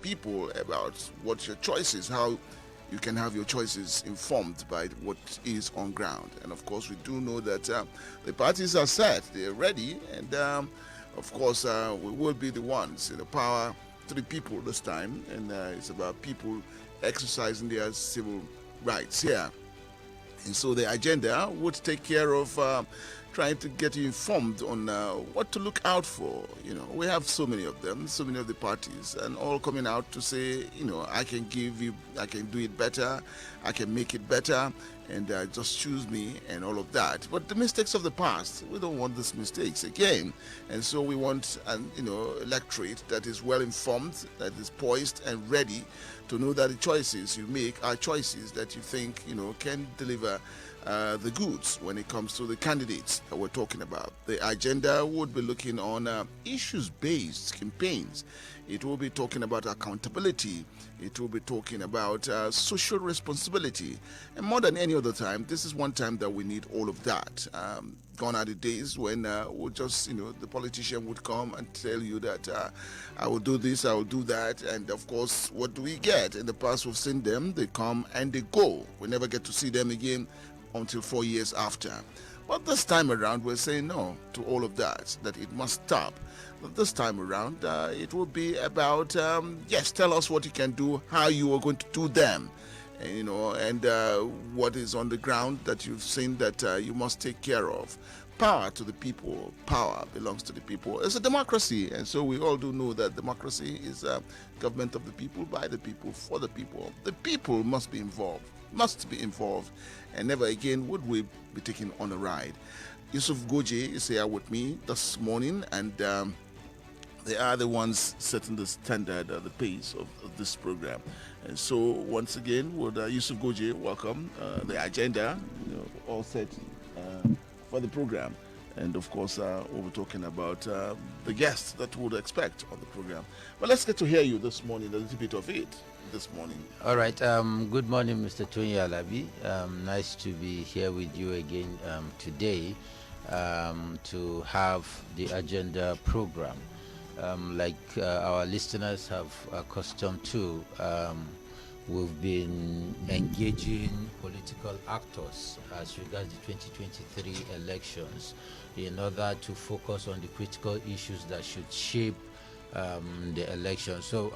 people about what your choices, how you can have your choices informed by what is on ground. And of course, we do know that the parties are set, they're ready, and of course, we will be the ones in the power to the people this time, and it's about people exercising their civil rights here. And so the agenda would take care of trying to get you informed on what to look out for. You know, we have so many of them, so many of the parties, and all coming out to say, you know, I can do it better, I can make it better, and just choose me and all of that. But the mistakes of the past, we don't want these mistakes again. And so we want an, electorate that is well informed, that is poised and ready to know that the choices you make are choices that you think, can deliver the goods when it comes to the candidates that we're talking about. The agenda would be looking on issues-based campaigns. It will be talking about accountability. It will be talking about social responsibility. And more than any other time, this is one time that we need all of that. Gone are the days when we'll just, the politician would come and tell you that I will do this, I will do that. And of course, what do we get? In the past, we've seen them. They come and they go. We never get to see them again until 4 years after. But this time around, we're saying no to all of that, that it must stop. But this time around, it will be about, yes, tell us what you can do, how you are going to do them, and what is on the ground that you've seen that you must take care of. Power to the people. Power belongs to the people. It's a democracy, and so we all do know that democracy is government of the people, by the people, for the people. The people must be involved, and never again would we be taken on a ride. Yusuf Goje is here with me this morning, and they are the ones setting the standard, the pace of this program. And so, once again, would Yusuf Goje welcome the agenda, all set for the program. And of course, we'll be talking about the guests that we would expect on the program. But let's get to hear you this morning, a little bit of it this morning. All right. Good morning, Mr. Tony Alabi. Nice to be here with you again today to have the agenda program. Like our listeners have accustomed to, we've been engaging political actors as regards the 2023 elections in order to focus on the critical issues that should shape the election. So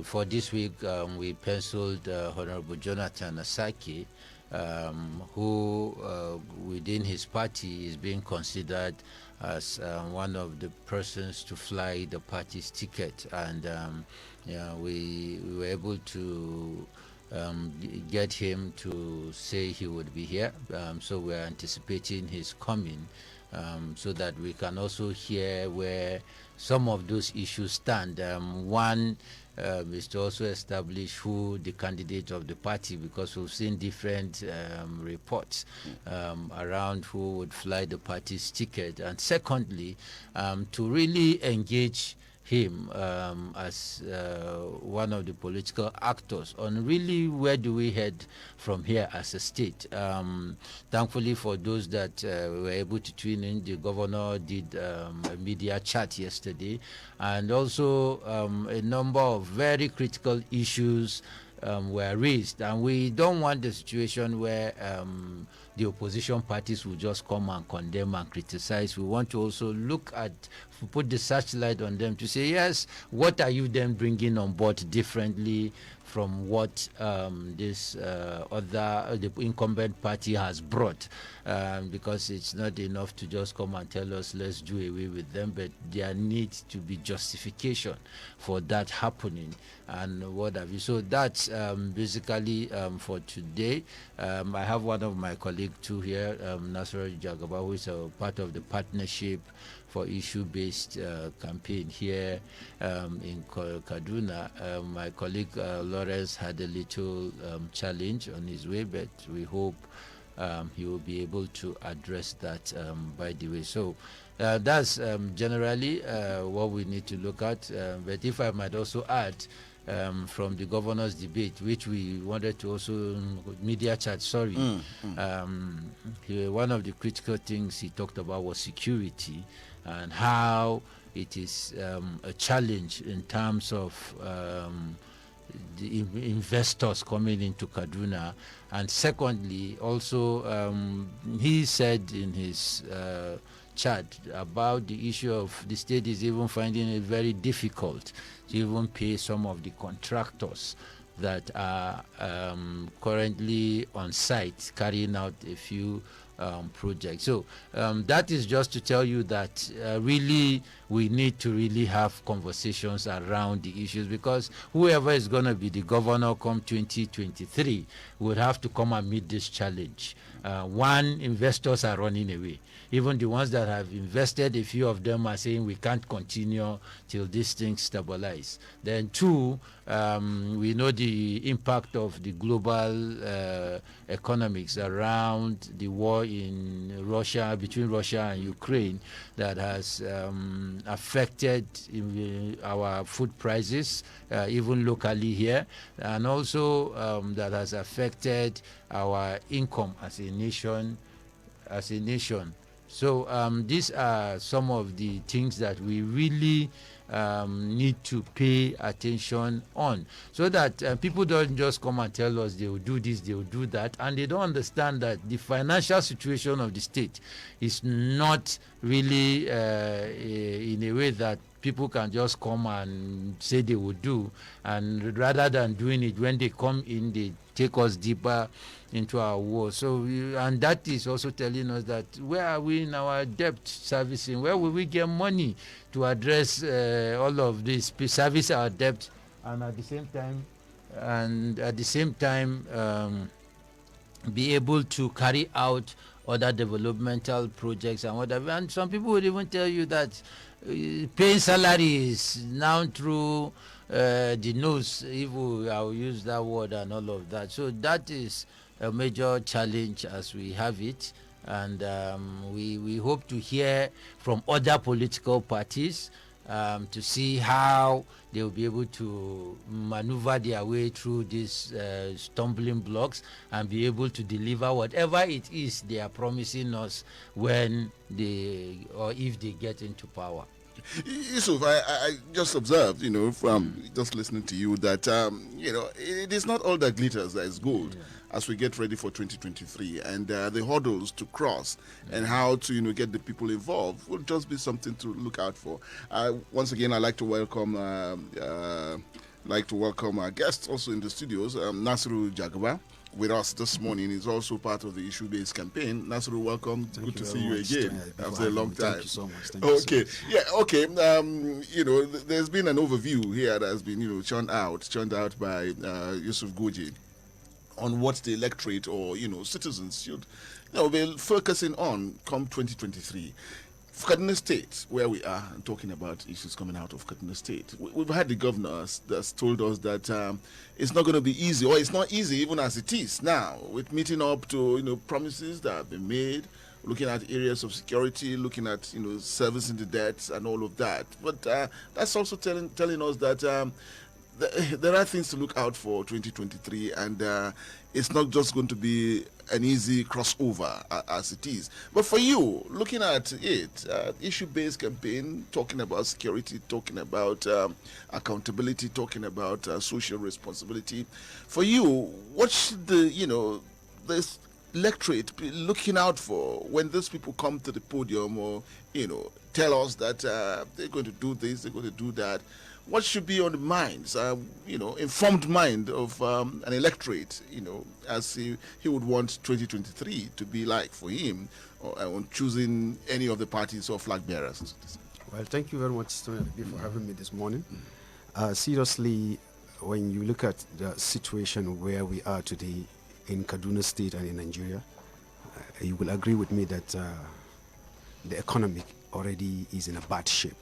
for this week, we penciled Honorable Jonathan Asaki, who within his party is being considered as one of the persons to fly the party's ticket, and we were able to get him to say he would be here, so we're anticipating his coming, so that we can also hear where some of those issues stand. One is to also establish who the candidate of the party, because we've seen different reports around who would fly the party's ticket. And secondly, to really engage him as one of the political actors on really where do we head from here as a state. Thankfully for those that were able to tune in, the governor did a media chat yesterday, and also a number of very critical issues were raised, and we don't want the situation where the opposition parties will just come and condemn and criticize. We want to also look at, put the searchlight on them to say, yes, what are you then bringing on board differently from what this the incumbent party has brought, because it's not enough to just come and tell us let's do away with them, but there needs to be justification for that happening and what have you. So that's basically for today. I have one of my colleagues too here, Nasiru Jagaba, who is a part of the partnership for issue-based campaign here in Kaduna. My colleague Lawrence had a little challenge on his way, but we hope he will be able to address that by the way. So that's generally what we need to look at. But if I might also add, from the governor's debate, which we wanted to also media chat. One of the critical things he talked about was security, and how it is a challenge in terms of the investors coming into Kaduna. And secondly, also, he said in his chat about the issue of the state is even finding it very difficult to even pay some of the contractors that are currently on site carrying out a few projects. So that is just to tell you that really we need to really have conversations around the issues, because whoever is going to be the governor come 2023 would have to come and meet this challenge. One, investors are running away. Even the ones that have invested, a few of them are saying we can't continue till these things stabilize. Then two, we know the impact of the global economics around the war in Russia, between Russia and Ukraine, that has affected our food prices, even locally here, and also that has affected our income as a nation. So these are some of the things that we really need to pay attention on, so that people don't just come and tell us they will do this, they will do that, and they don't understand that the financial situation of the state is not really in a way that people can just come and say they will do, and rather than doing it, when they come in, they take us deeper into our war. So, and that is also telling us that where are we in our debt servicing? Where will we get money to address all of this, service our debt, and at the same time, be able to carry out other developmental projects and whatever. And some people would even tell you that paying salaries now through the nose, if I'll use that word, and all of that. So that is a major challenge as we have it, and we hope to hear from other political parties to see how they will be able to maneuver their way through these stumbling blocks and be able to deliver whatever it is they are promising us when they, or if they get into power. Yusuf, I just observed, from just listening to you that, it is not all that glitters that is gold. As we get ready for 2023, and the hurdles to cross and how to get the people involved will just be something to look out for. Once again, I'd like to welcome our guests also in the studios. Nasiru Jagaba with us this morning is also part of the issue-based campaign. Nasiru, welcome. Good to see you again after a long time. Thank you so much. Okay. There's been an overview here that has been churned out by Yusuf Goji on what the electorate or citizens should be focusing on come 2023. Kaduna State, where we are, and talking about issues coming out of Kaduna State, we've had the governor that's told us that it's not going to be easy, or it's not easy even as it is now, with meeting up to promises that have been made, looking at areas of security, looking at servicing the debts and all of that. But that's also telling us that there are things to look out for 2023, and it's not just going to be an easy crossover as it is. But for you, looking at it, issue-based campaign, talking about security, talking about accountability, talking about social responsibility. For you, what should this electorate be looking out for when those people come to the podium or tell us that they're going to do this, they're going to do that? What should be on the minds, informed mind of an electorate, as he would want 2023 to be like for him, on choosing any of the parties or flag bearers? Well, thank you very much, for having me this morning. Seriously, when you look at the situation where we are today in Kaduna State and in Nigeria, you will agree with me that the economy already is in a bad shape.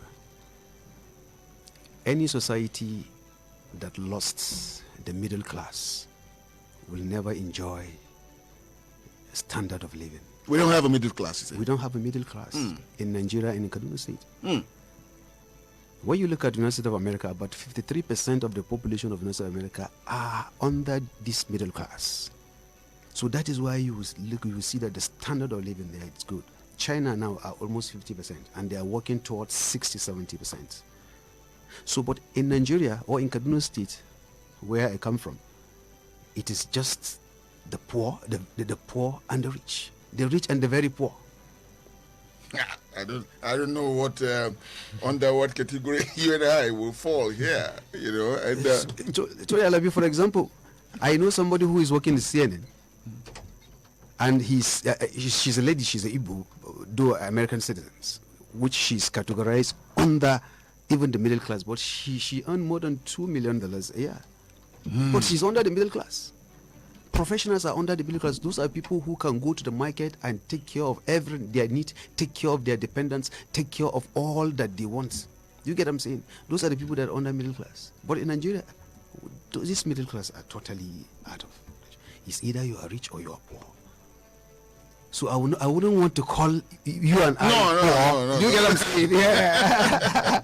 Any society that lost the middle class will never enjoy a standard of living. We don't have a middle class, is it? We don't have a middle class in Nigeria and in Kaduna State. When you look at the United States of America, about 53% of the population of the United States of America are under this middle class. So that is why you will see that the standard of living there is good. China now are almost 50%, and they are working towards 60-70%. So, but in Nigeria or in Kaduna State, where I come from, it is just the poor, the poor and the rich and the very poor. I don't know what under what category you and I will fall here, you know. And so, for example, I know somebody who is working in CNN, and she's a lady, she's a Igbo, though American citizens, which she's categorized under even the middle class, but she earned more than $2 million a year. But she's under the middle class. Professionals are under the middle class. Those are people who can go to the market and take care of everything their need, take care of their dependents, take care of all that they want. You get what I'm saying? Those are the people that are under middle class. But in Nigeria, this middle class are totally out of reach. It's either you are rich or you are poor. So I wouldn't want to call you and I poor. No. You get what I'm saying? Yeah.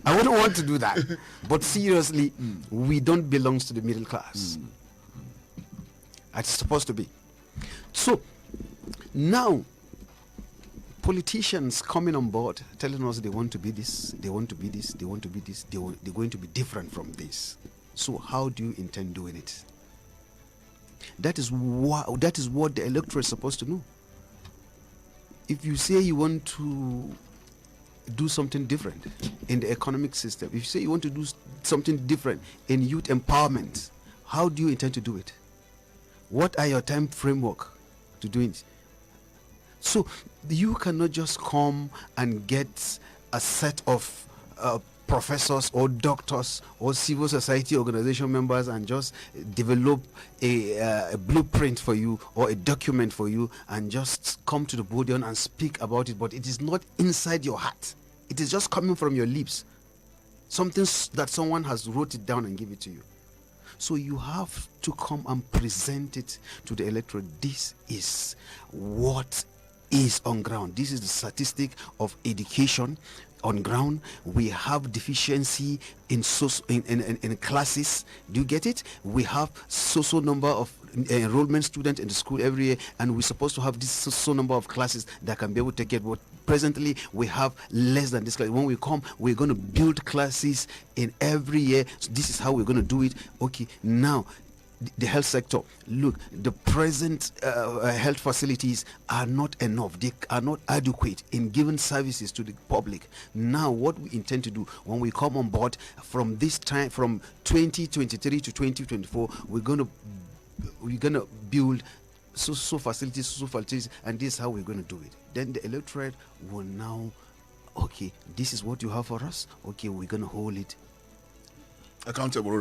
I wouldn't want to do that. But seriously, we don't belong to the middle class. It's supposed to be. So now politicians coming on board telling us they want to be this, they want to be this, they want to be this, they're going to be different from this. So how do you intend doing it? That is what the electorate is supposed to know. If you say you want to do something different in the economic system, if you say you want to do something different in youth empowerment, how do you intend to do it? What are your time framework to do it? So you cannot just come and get a set of professors or doctors or civil society organization members and just develop a blueprint for you or a document for you and just come to the podium and speak about it, but it is not inside your heart. It is just coming from your lips. Something that someone has wrote it down and give it to you. So you have to come and present it to the electorate. This is what is on ground. This is the statistic of education on ground. We have deficiency in classes. Do you get it? We have so number of enrollment students in the school every year, and we're supposed to have this so number of classes that can be able to take it. But presently we have less than this class. When we come, we're going to build classes in every year. So this is how we're going to do it. Okay, now the health sector, look, the present health facilities are not enough. They are not adequate in giving services to the public. Now what we intend to do when we come on board from this time, from 2023 to 2024, we're gonna build so facilities, and this is how we're going to do it. Then the electorate will now, okay, this is what you have for us. Okay, we're going to hold it accountable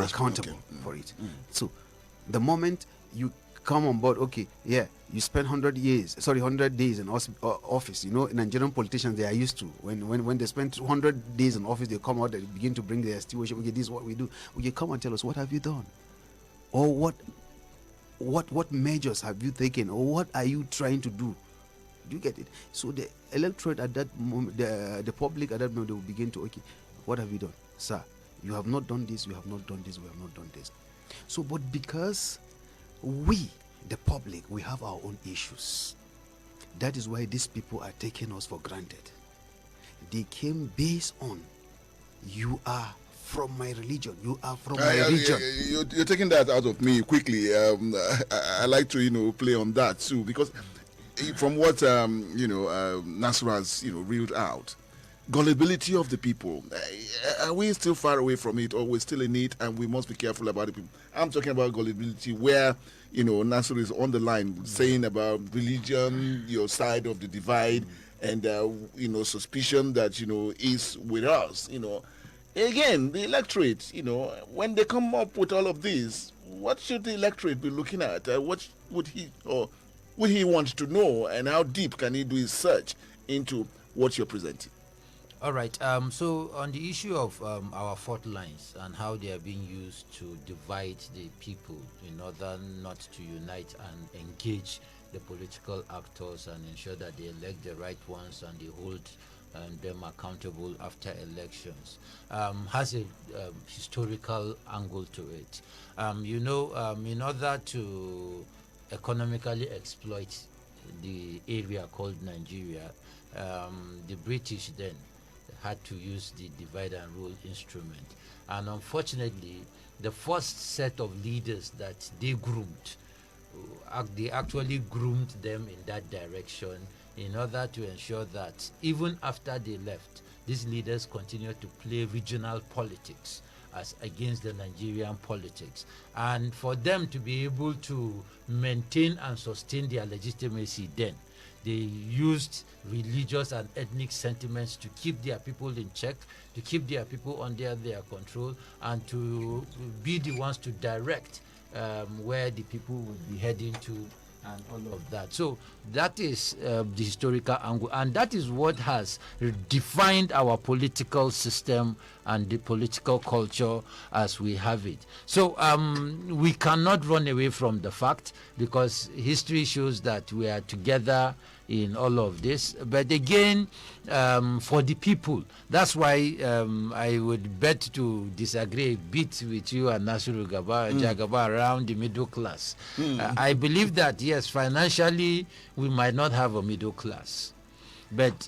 for it. So the moment you come on board, okay, yeah, you spend 100 days in office. You know, Nigerian politicians, they are used to when they spend 100 days in office, they come out, they begin to bring their situation. Okay, this is what we do. Okay, come and tell us, what have you done, or what measures have you taken, or what are you trying to do? Do you get it? So the electorate at that moment, the public at that moment, they will begin to, okay, what have you done, sir? You have not done this, you have not done this, we have not done this. So, but because we, the public, we have our own issues, that is why these people are taking us for granted. They came based on, you are from my religion, you are from my region. You're taking that out of me quickly. I like to play on that too, because from what Nasiru has reeled out, gullibility of the people, are we still far away from it, or we're still in it and we must be careful about it? I'm talking about gullibility where Nasiru is on the line saying about religion, your side of the divide, and suspicion that is with us. Again, the electorate, when they come up with all of this, what should the electorate be looking at? What would he want to know, and how deep can he do his search into what you're presenting? All right. So on the issue of our fault lines and how they are being used to divide the people in order not to unite and engage the political actors and ensure that they elect the right ones and they hold them accountable after elections, has a historical angle to it. In order to economically exploit the area called Nigeria, the British then had to use the divide and rule instrument. And unfortunately, the first set of leaders that they groomed, they actually groomed them in that direction in order to ensure that even after they left, these leaders continued to play regional politics as against the Nigerian politics. And for them to be able to maintain and sustain their legitimacy then, they used religious and ethnic sentiments to keep their people in check, to keep their people under their control, and to be the ones to direct where the people would be heading to and all of that. So that is the historical angle, and that is what has defined our political system and the political culture as we have it. So we cannot run away from the fact, because history shows that we are together in all of this. But again, for the people, that's why I would bet to disagree a bit with you and Nasiru Jagaba around the middle class. I believe that yes, financially we might not have a middle class, but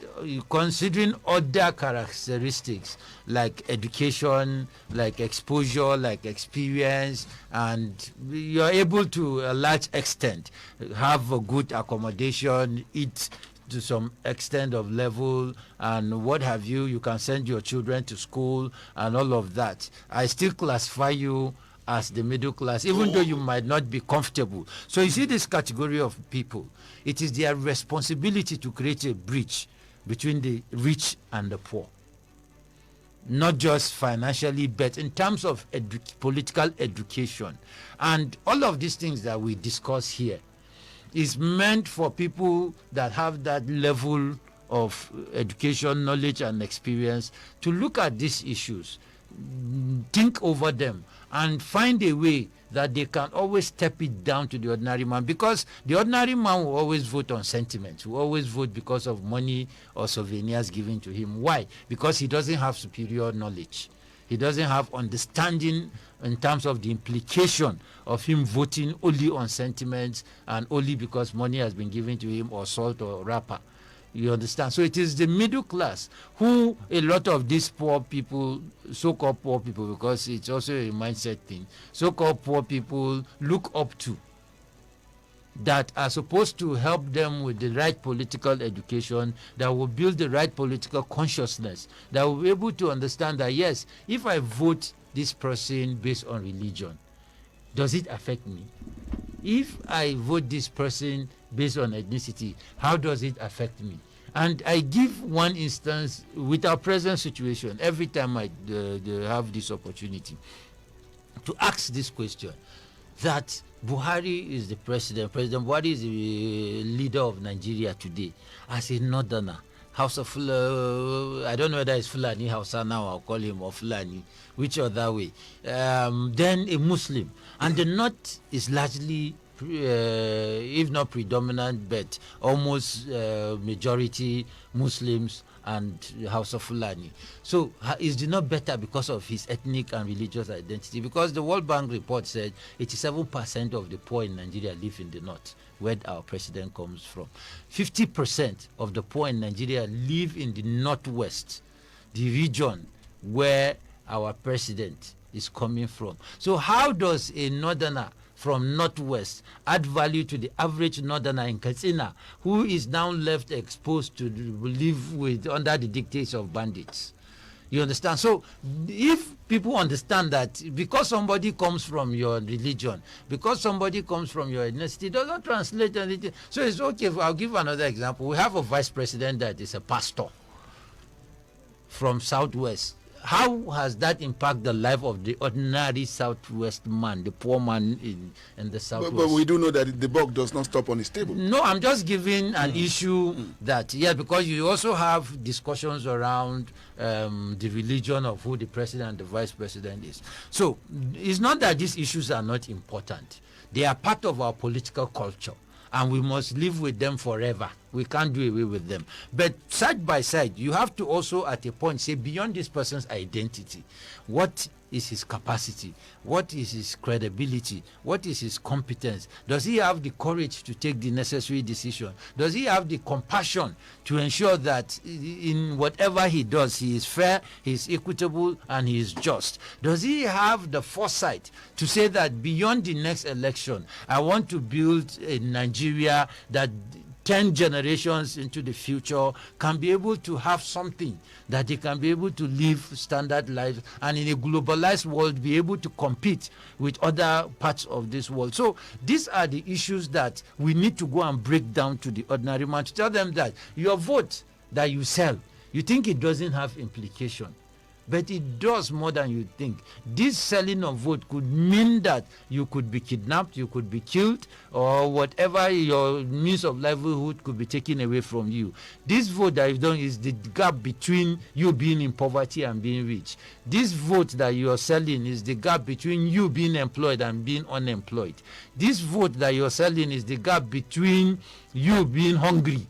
considering other characteristics like education, like exposure, like experience, and you're able to a large extent have a good accommodation, eat to some extent of level, and what have you, you can send your children to school and all of that. I still classify you as the middle class, even though you might not be comfortable. So you see this category of people, it is their responsibility to create a bridge between the rich and the poor. Not just financially, but in terms of political education. And all of these things that we discuss here is meant for people that have that level of education, knowledge, and experience to look at these issues, think over them, and find a way that they can always step it down to the ordinary man, because the ordinary man will always vote on sentiment, will always vote because of money or souvenirs given to him. Why? Because he doesn't have superior knowledge. He doesn't have understanding in terms of the implication of him voting only on sentiments and only because money has been given to him, or salt or wrapper. You understand? So it is the middle class who a lot of these poor people, so-called poor people, because it's also a mindset thing, so-called poor people look up to, that are supposed to help them with the right political education, that will build the right political consciousness, that will be able to understand that, yes, if I vote this person based on religion, does it affect me? If I vote this person based on ethnicity, how does it affect me? And I give one instance with our present situation every time I have this opportunity to ask this question, that Buhari is the president. President Buhari is the leader of Nigeria today. As a northerner, House of I don't know whether it's Fulani Hausa now, I'll call him, or Fulani, which other way. Then a Muslim. And the north is largely, if not predominant, but almost majority Muslims and House of Fulani. So is it not better because of his ethnic and religious identity? Because the World Bank report said 87% of the poor in Nigeria live in the north, where our president comes from. 50% of the poor in Nigeria live in the northwest, the region where our president is coming from. So how does a northerner from northwest add value to the average northerner in Katsina, who is now left exposed to live with under the dictates of bandits? You understand? So if people understand that because somebody comes from your religion, because somebody comes from your ethnicity, it doesn't translate anything. So it's okay. I'll give another example. We have a vice president that is a pastor from southwest. How has that impacted the life of the ordinary southwest man, the poor man in the southwest? But we do know that the buck does not stop on his table. No, I'm just giving an issue that, yeah, because you also have discussions around the religion of who the president and the vice president is. So it's not that these issues are not important. They are part of our political culture, and we must live with them forever. We can't do away with them. But side by side, you have to also at a point say, beyond this person's identity, what is his capacity? What is his credibility? What is his competence? Does he have the courage to take the necessary decision? Does he have the compassion to ensure that in whatever he does, he is fair, he is equitable, and he is just? Does he have the foresight to say that beyond the next election, I want to build a Nigeria that 10 generations into the future can be able to have something that they can be able to live standard lives, and in a globalized world be able to compete with other parts of this world? So these are the issues that we need to go and break down to the ordinary man, to tell them that your vote that you sell, you think it doesn't have implication, but it does more than you think. This selling of vote could mean that you could be kidnapped, you could be killed, or whatever your means of livelihood could be taken away from you. This vote that you've done is the gap between you being in poverty and being rich. This vote that you are selling is the gap between you being employed and being unemployed. This vote that you're selling is the gap between you being hungry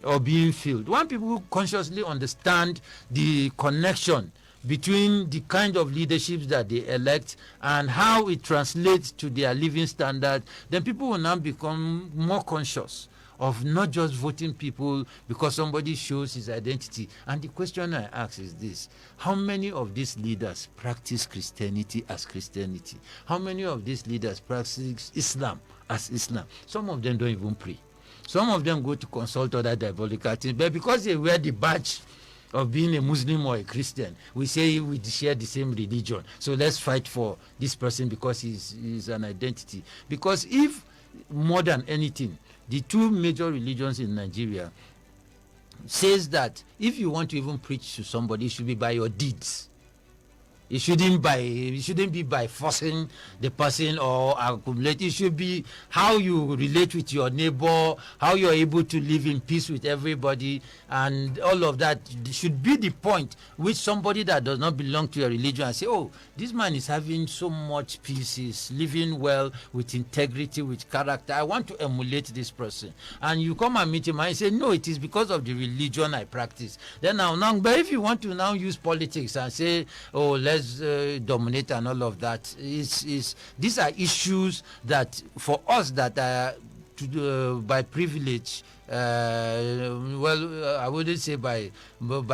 or being filled. When people consciously understand the connection between the kind of leadership that they elect and how it translates to their living standard, then people will now become more conscious of not just voting people because somebody shows his identity. And the question I ask is this: how many of these leaders practice Christianity as Christianity? How many of these leaders practice Islam as Islam? Some of them don't even pray. Some of them go to consult other diabolical things, but because they wear the badge of being a Muslim or a Christian, we say we share the same religion, so let's fight for this person because he's an identity. Because if, more than anything, the two major religions in Nigeria says that if you want to even preach to somebody, it should be by your deeds. It shouldn't be by forcing the person or accumulate. It should be how you relate with your neighbor, how you're able to live in peace with everybody, and all of that should be the point which somebody that does not belong to your religion and say, oh, this man is having so much peace, he's living well with integrity, with character, I want to emulate this person. And you come and meet him and you say, no, it is because of the religion I practice. Then now, but if you want to now use politics and say, oh, let's dominate and all of that, these are issues that for us that are by privilege, I wouldn't say by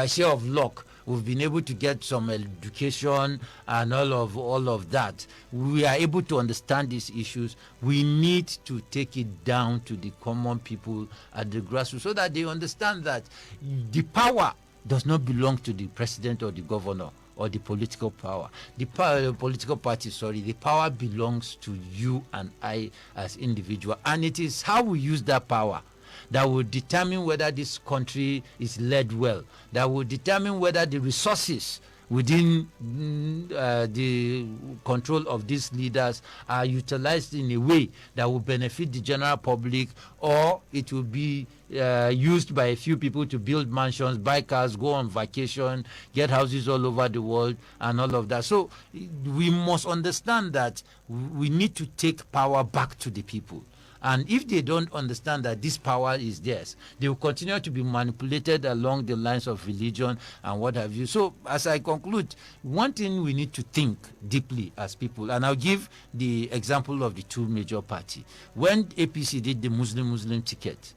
share of luck, we've been able to get some education and all of that. We are able to understand these issues. We need to take it down to the common people at the grassroots so that they understand that the power does not belong to the president or the governor or the political power. The political party, the power belongs to you and I as individuals. And it is how we use that power that will determine whether this country is led well, that will determine whether the resources within the control of these leaders are utilized in a way that will benefit the general public, or it will be used by a few people to build mansions, buy cars, go on vacation, get houses all over the world, and all of that. So we must understand that we need to take power back to the people. And if they don't understand that this power is theirs, they will continue to be manipulated along the lines of religion and what have you. So as I conclude, one thing we need to think deeply as people, and I'll give the example of the two major parties. When APC did the Muslim ticket,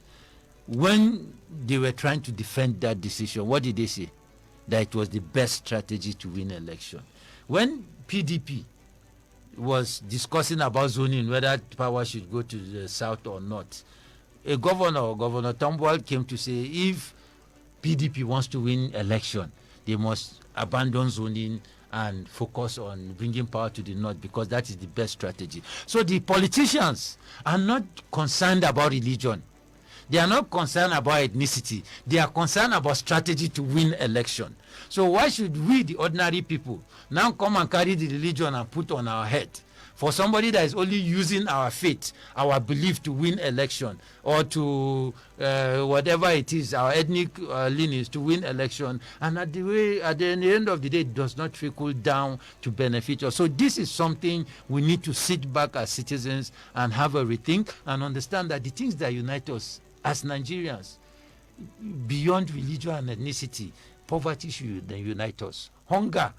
when they were trying to defend that decision, what did they say? That it was the best strategy to win election. When PDP was discussing about zoning, whether power should go to the south or not, Governor Tambuwal, came to say if PDP wants to win election, they must abandon zoning and focus on bringing power to the north, because that is the best strategy. So the politicians are not concerned about religion. They are not concerned about ethnicity. They are concerned about strategy to win election. So why should we, the ordinary people, now come and carry the religion and put on our head for somebody that is only using our faith, our belief to win election, or to whatever it is, our ethnic lineage to win election, and at the end of the day, it does not trickle down to benefit us. So this is something we need to sit back as citizens and have a rethink and understand that the things that unite us as Nigerians beyond religion and ethnicity, poverty should unite us. Hunger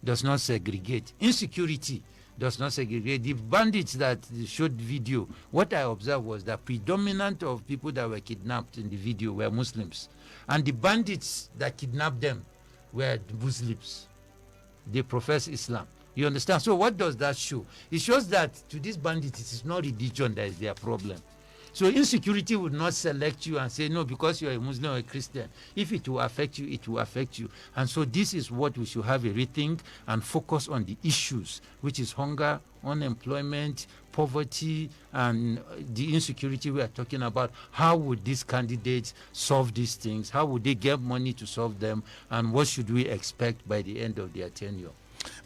does not segregate. Insecurity does not segregate. The bandits that showed video, what I observed was that predominant of people that were kidnapped in the video were Muslims. And the bandits that kidnapped them were Muslims. They profess Islam. You understand? So what does that show? It shows that to these bandits, it is not religion that is their problem. So insecurity would not select you and say, no, because you're a Muslim or a Christian. If it will affect you, it will affect you. And so this is what we should have a rethink and focus on the issues, which is hunger, unemployment, poverty, and the insecurity we are talking about. How would these candidates solve these things? How would they get money to solve them? And what should we expect by the end of their tenure?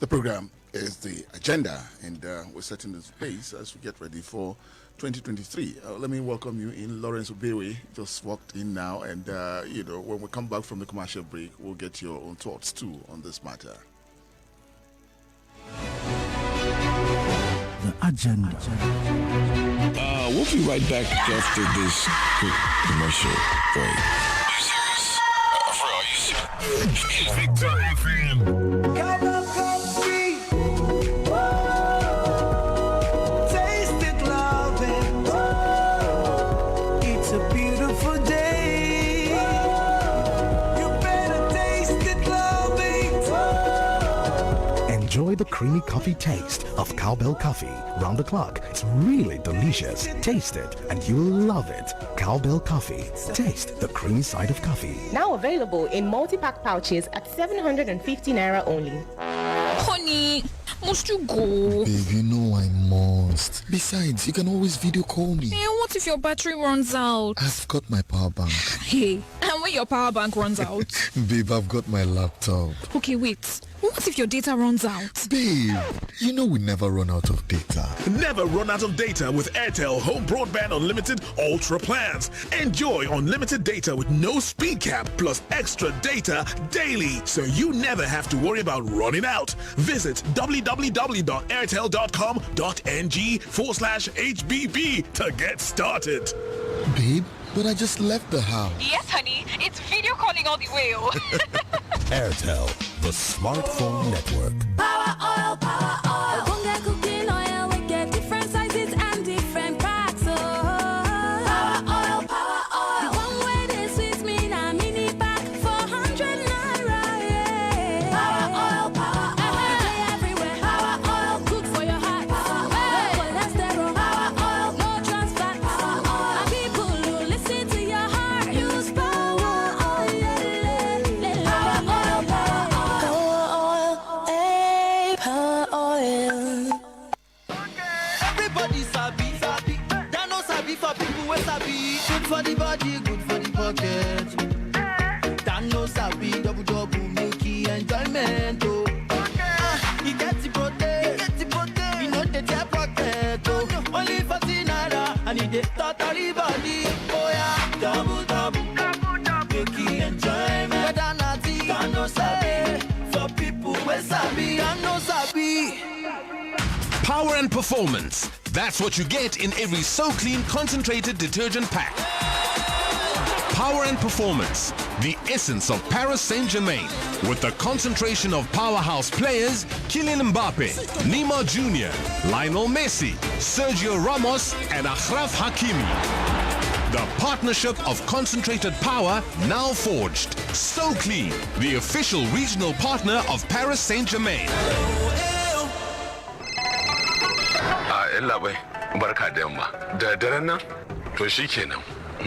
The program is the agenda, and we're setting the pace as we get ready for 2023. Let me welcome you in. Lawrence Obewe just walked in now, and when we come back from the commercial break, we'll get your own thoughts too on this matter. The agenda. We'll be right back after this quick commercial break. Are you serious? For real, are you serious? Victor FM. Enjoy the creamy coffee taste of Cowbell Coffee round the clock. It's really delicious. Taste it and you'll love it. Cowbell Coffee. Taste the creamy side of coffee. Now available in multi-pack pouches at 750 naira only. Honey, must you go? Babe, you know I must. Besides, you can always video call me. Hey, what if your battery runs out? I've got my power bank. Hey, and when your power bank runs out? Babe, I've got my laptop. Okay, wait. What if your data runs out? Babe, you know we never run out of data. Never run out of data with Airtel Home Broadband Unlimited Ultra plans. Enjoy unlimited data with no speed cap plus extra data daily, so you never have to worry about running out. Visit www.airtel.com.ng/HBB to get started. Babe, but I just left the house. Yes, honey. It's video calling all the way. Airtel, the smartphone network. Power oil, power oil. Cooking oil, we get different sizes and different packs. Power oil, power oil. One way they sweet me na mini pack 400 naira. Yeah. Power oil, power oil. Everywhere. Power oil, good for your heart. Power oil, cholesterol. Power oil, no trans fat. Power oil. And people who listen to your heart use power oil. Power oil, power oil. Power oil. Everybody sabi. That no sabi for people who sabi. Good for the body, good for the pocket. That no sabi, double milky enjoyment. Oh, you get the protein. You know the tear pocket. Oh, only 40 naira, and you get totally body. Oh yeah, double milky enjoyment. Whether naughty, that no sabi for people who sabi. That no sabi. Power and performance. That's what you get in every So Clean concentrated detergent pack. Power and performance. The essence of Paris Saint-Germain. With the concentration of powerhouse players, Kylian Mbappe, Neymar Jr., Lionel Messi, Sergio Ramos, and Achraf Hakimi. The partnership of concentrated power now forged. So Clean, the official regional partner of Paris Saint-Germain. Yalla bai barka da yamma da daren nan to shikenan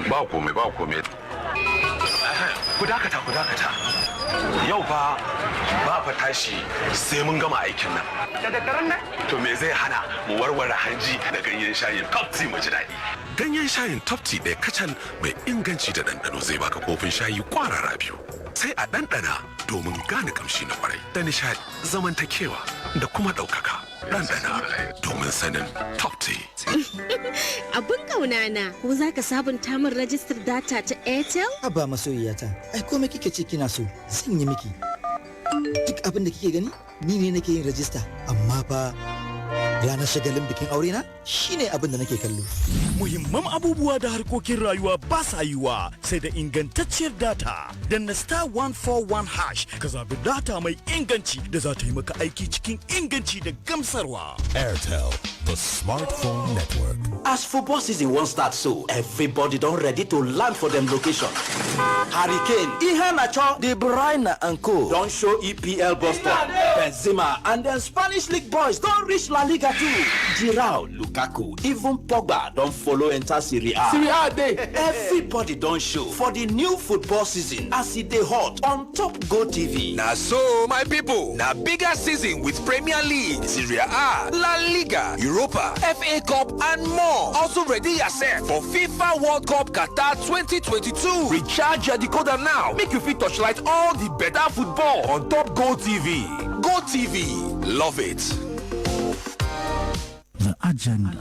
ba komai ku dakata yau fa ba fa tashi sai mun gama aikin nan da daren nan to me zai hana mu warware hanji da ganyen shayin topti mu ji daɗi ganyen shayin topti ɗaya kacal mai inganci da ɗanɗano zai baka kofin shayi kwarara biyu sai a ɗanɗana domin gane kamshi na kwarai da nishaɗi zamantakewa da kuma ɗaukaka ɗanɗana domin sanin top tea. Abin kauna na, ko za ka sabunta min rajistar data ta Airtel? Haba masoyiyata, ai komai kike ce kina so, zan yi miki. Duk abin da kike gani, ni ne nake yin rajista, amma fa ranar shagalin bikin aure na shine abin da nake kallo. Muhimman abubuwa da harkokin rayuwa ba sa yiwa sai da ingantacciyar data. Danna star 141 hash ka zabi data mai inganci da za ta yi maka aiki cikin inganci da gamsarwa. Airtel, the smartphone network. As football season won't start so, everybody don't ready to land for them location. Hurricane, Ihe Nacho, De Bruyne and Co. Don't show EPL Boston. Benzema and the Spanish League boys don't reach La Liga too. Giroud, Lukaku, even Pogba don't follow enter Serie A. Serie A day. Everybody don't show for the new football season as it dey hot on Top Go TV. Now so, my people, now bigger season with Premier League, Serie A, La Liga, Europa, FA Cup and more. Also ready yourself for FIFA World Cup Qatar 2022. Recharge your decoder now. Make you fit torchlight all the better football on Top Go TV. Go TV, love it. The Agenda.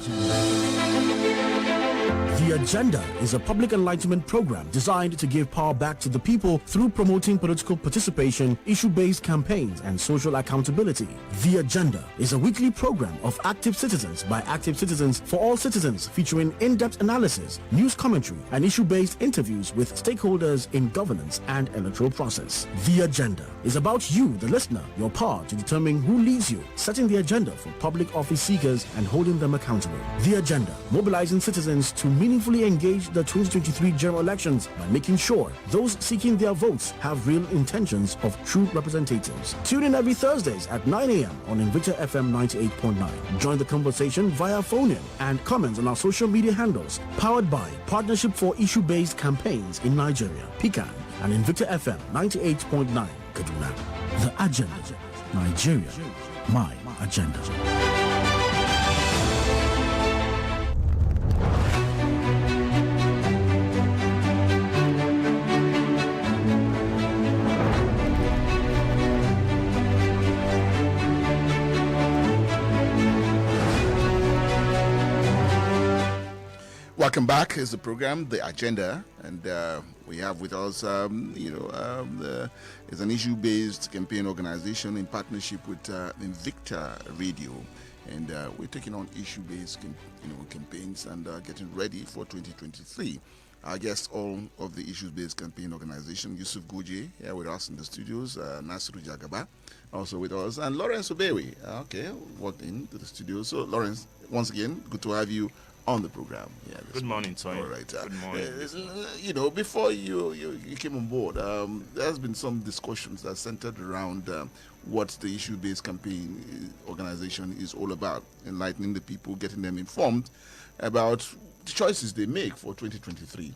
The Agenda is a public enlightenment program designed to give power back to the people through promoting political participation, issue-based campaigns, and social accountability. The Agenda is a weekly program of active citizens by active citizens for all citizens, featuring in-depth analysis, news commentary, and issue-based interviews with stakeholders in governance and electoral process. The Agenda is about you, the listener, your power to determine who leads you, setting the agenda for public office seekers and holding them accountable. The Agenda, mobilizing citizens to meaningfully engage the 2023 general elections by making sure those seeking their votes have real intentions of true representatives. Tune in every Thursdays at 9 a.m. on Invicta FM 98.9. Join the conversation via phone-in and comments on our social media handles. Powered by Partnership for Issue-Based Campaigns in Nigeria, PICAN, and Invicta FM 98.9, Kaduna. The Agenda. Nigeria. My agenda. Welcome back. Is the program, The Agenda, and we have with us, it's an issue-based campaign organization in partnership with Invicta Radio, and we're taking on issue-based, campaigns and getting ready for 2023. Our guests, all of the issues-based campaign organization, Yusuf Goje here with us in the studios, Nasiru Jagaba also with us, and Lawrence Obewe, walked into the studio. So, Lawrence, once again, good to have you on the program. Yeah, good morning, Tony. All right. Good morning. Before you came on board, there's been some discussions that centered around what the issue-based campaign organization is all about, enlightening the people, getting them informed about the choices they make for 2023.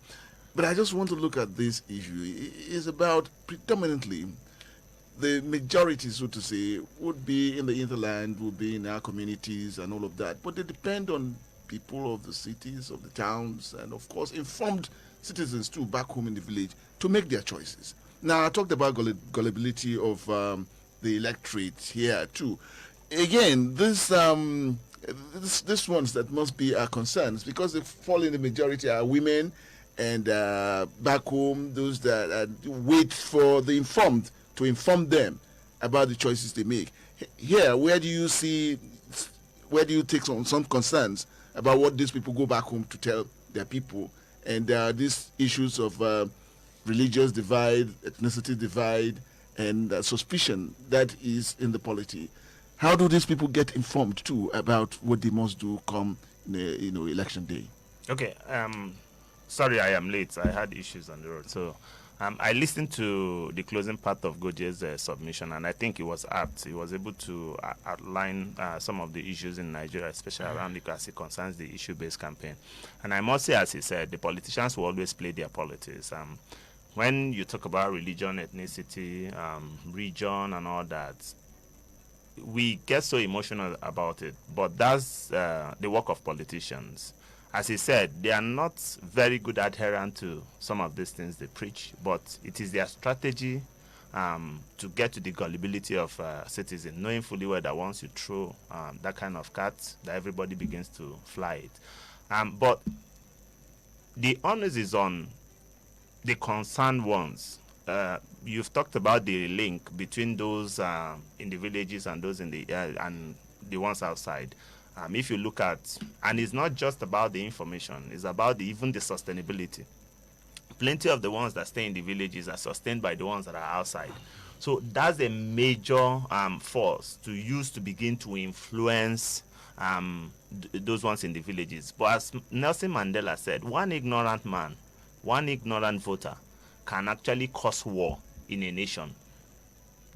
But I just want to look at this issue. It is about predominantly the majority, so to say, would be in the hinterland, would be in our communities and all of that. But they depend on people of the cities, of the towns, and of course informed citizens too back home in the village to make their choices. Now I talked about gullibility of the electorate here too. Again, this ones that must be our concerns, because they fall in the majority are women, and back home those that wait for the informed to inform them about the choices they make. Here, where do you take some concerns about what these people go back home to tell their people, and these issues of religious divide, ethnicity divide, and suspicion that is in the polity? How do these people get informed too about what they must do come election day? Okay, sorry I am late. I had issues on the road, so I listened to the closing part of Goje's submission, and I think it was apt. He was able to outline some of the issues in Nigeria, especially around as it concerns the issue-based campaign. And I must say, as he said, the politicians will always play their politics. When you talk about religion, ethnicity, region, and all that, we get so emotional about it, but that's the work of politicians. As he said, they are not very good adherent to some of these things they preach, but it is their strategy to get to the gullibility of citizens, knowing fully well that once you throw that kind of cat, that everybody begins to fly it. But the onus is on the concerned ones. You've talked about the link between those in the villages and those in the and the ones outside. If you look at, and it's not just about the information, it's about even the sustainability. Plenty of the ones that stay in the villages are sustained by the ones that are outside. So that's a major force to use to begin to influence those ones in the villages. But as Nelson Mandela said, one ignorant man, one ignorant voter can actually cause war in a nation.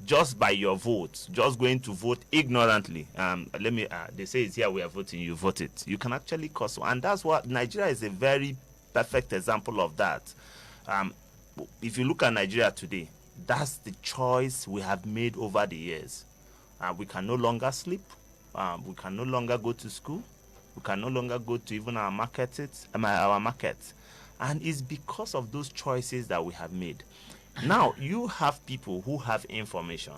Just by your vote, just going to vote ignorantly. They say it's here we are voting, you vote it. You can actually cause war. And that's what Nigeria is a very perfect example of that. If you look at Nigeria today, that's the choice we have made over the years. We can no longer sleep. We can no longer go to school. We can no longer go to even our markets. And it's because of those choices that we have made. Now, you have people who have information.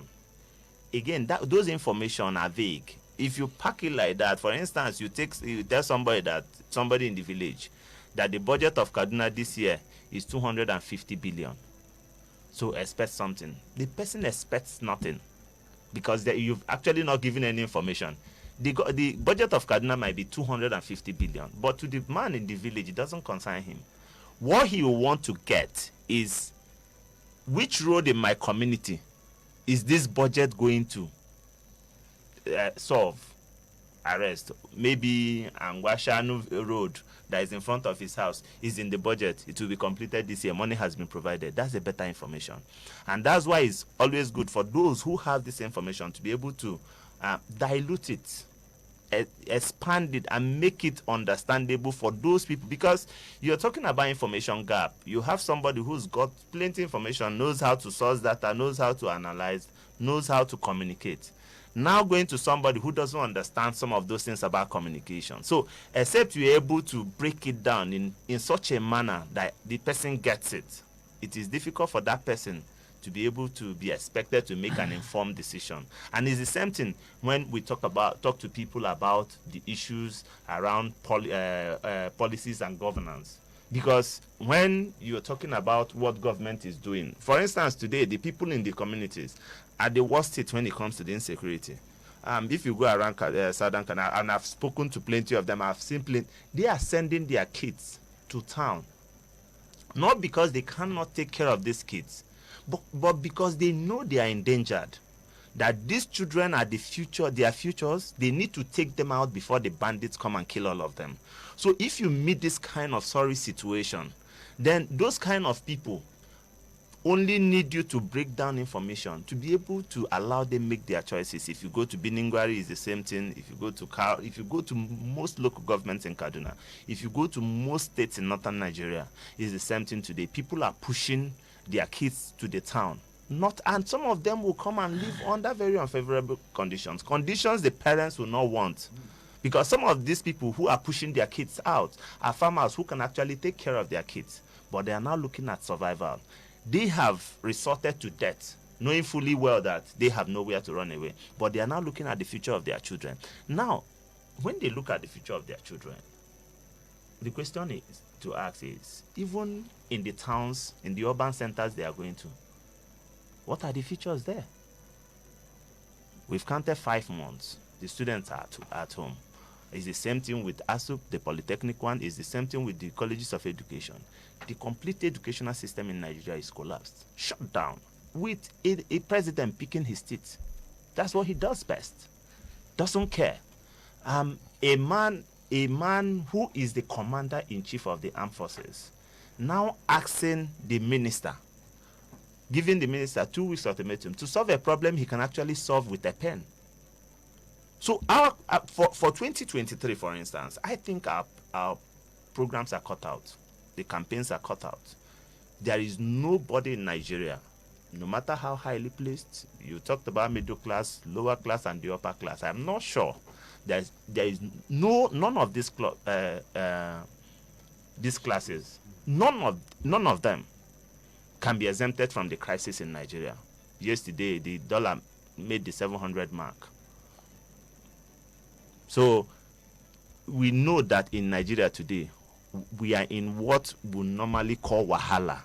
Again, those information are vague. If you pack it like that, for instance, you tell somebody in the village that the budget of Kaduna this year is 250 billion. So expect something. The person expects nothing because you've actually not given any information. The budget of Kaduna might be 250 billion, but to the man in the village, it doesn't concern him. What he will want to get is, which road in my community is this budget going to solve, arrest? Maybe Angwashanu Road that is in front of his house is in the budget. It will be completed this year. Money has been provided. That's a better information. And that's why it's always good for those who have this information to be able to dilute it, expand it, and make it understandable for those people. Because you're talking about information gap. You have somebody who's got plenty information, knows how to source data, knows how to analyze, knows how to communicate. Now going to somebody who doesn't understand some of those things about communication. So except you're able to break it down in such a manner that the person gets it, it is difficult for that person to be able to be expected to make an informed decision. And it's the same thing when we talk to people about the issues around policies and governance. Because when you're talking about what government is doing, for instance, today, the people in the communities are the worst hit when it comes to the insecurity. If you go around Southern Canada, and I've spoken to plenty of them, they are sending their kids to town. Not because they cannot take care of these kids, but because they know they are endangered. That these children are the future, their futures. They need to take them out before the bandits come and kill all of them. So if you meet this kind of sorry situation, then those kind of people only need you to break down information to be able to allow them make their choices. If you go to Biningwari, it's the same thing. If you go to most local governments in Kaduna, if you go to most states in northern Nigeria, it's the same thing today. People are pushing their kids to the town. And some of them will come and live under very unfavorable conditions the parents will not want. Because some of these people who are pushing their kids out are farmers who can actually take care of their kids, but they are now looking at survival. They have resorted to death, knowing fully well that they have nowhere to run away, but they are now looking at the future of their children. Now, when they look at the future of their children, the question to ask is, even in the towns, in the urban centers they are going to, what are the features there? We've counted 5 months. The students are at home. It's the same thing with ASUP, the polytechnic one. It's the same thing with the colleges of education. The complete educational system in Nigeria is collapsed, shut down, with a president picking his teeth. That's what he does best. Doesn't care. A man who is the commander-in-chief of the armed forces, now asking the minister, giving the minister 2 weeks ultimatum to solve a problem he can actually solve with a pen. So for 2023, for instance, I think our programs are cut out. The campaigns are cut out. There is nobody in Nigeria, no matter how highly placed, you talked about middle class, lower class, and the upper class. I'm not sure there is none of these classes, none of them can be exempted from the crisis in Nigeria. Yesterday, the dollar made the 700 mark. So we know that in Nigeria today, we are in what we normally call wahala.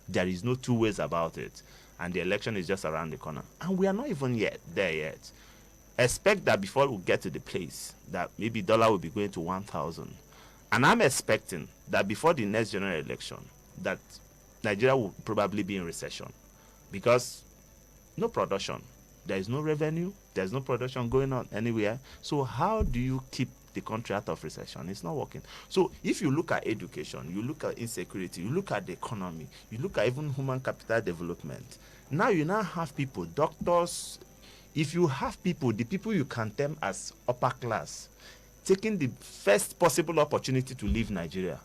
There is no two ways about it. And the election is just around the corner. And we are not even there yet. expect that before we get to the place that maybe dollar will be going to 1,000. And I'm expecting that before the next general election, that Nigeria will probably be in recession because no production. There is no revenue. There's no production going on anywhere. So how do you keep the country out of recession? It's not working. So if you look at education, you look at insecurity, you look at the economy, you look at even human capital development. Now you now have people, doctors. If you have people, the people you can term as upper class, taking the first possible opportunity to leave Nigeria,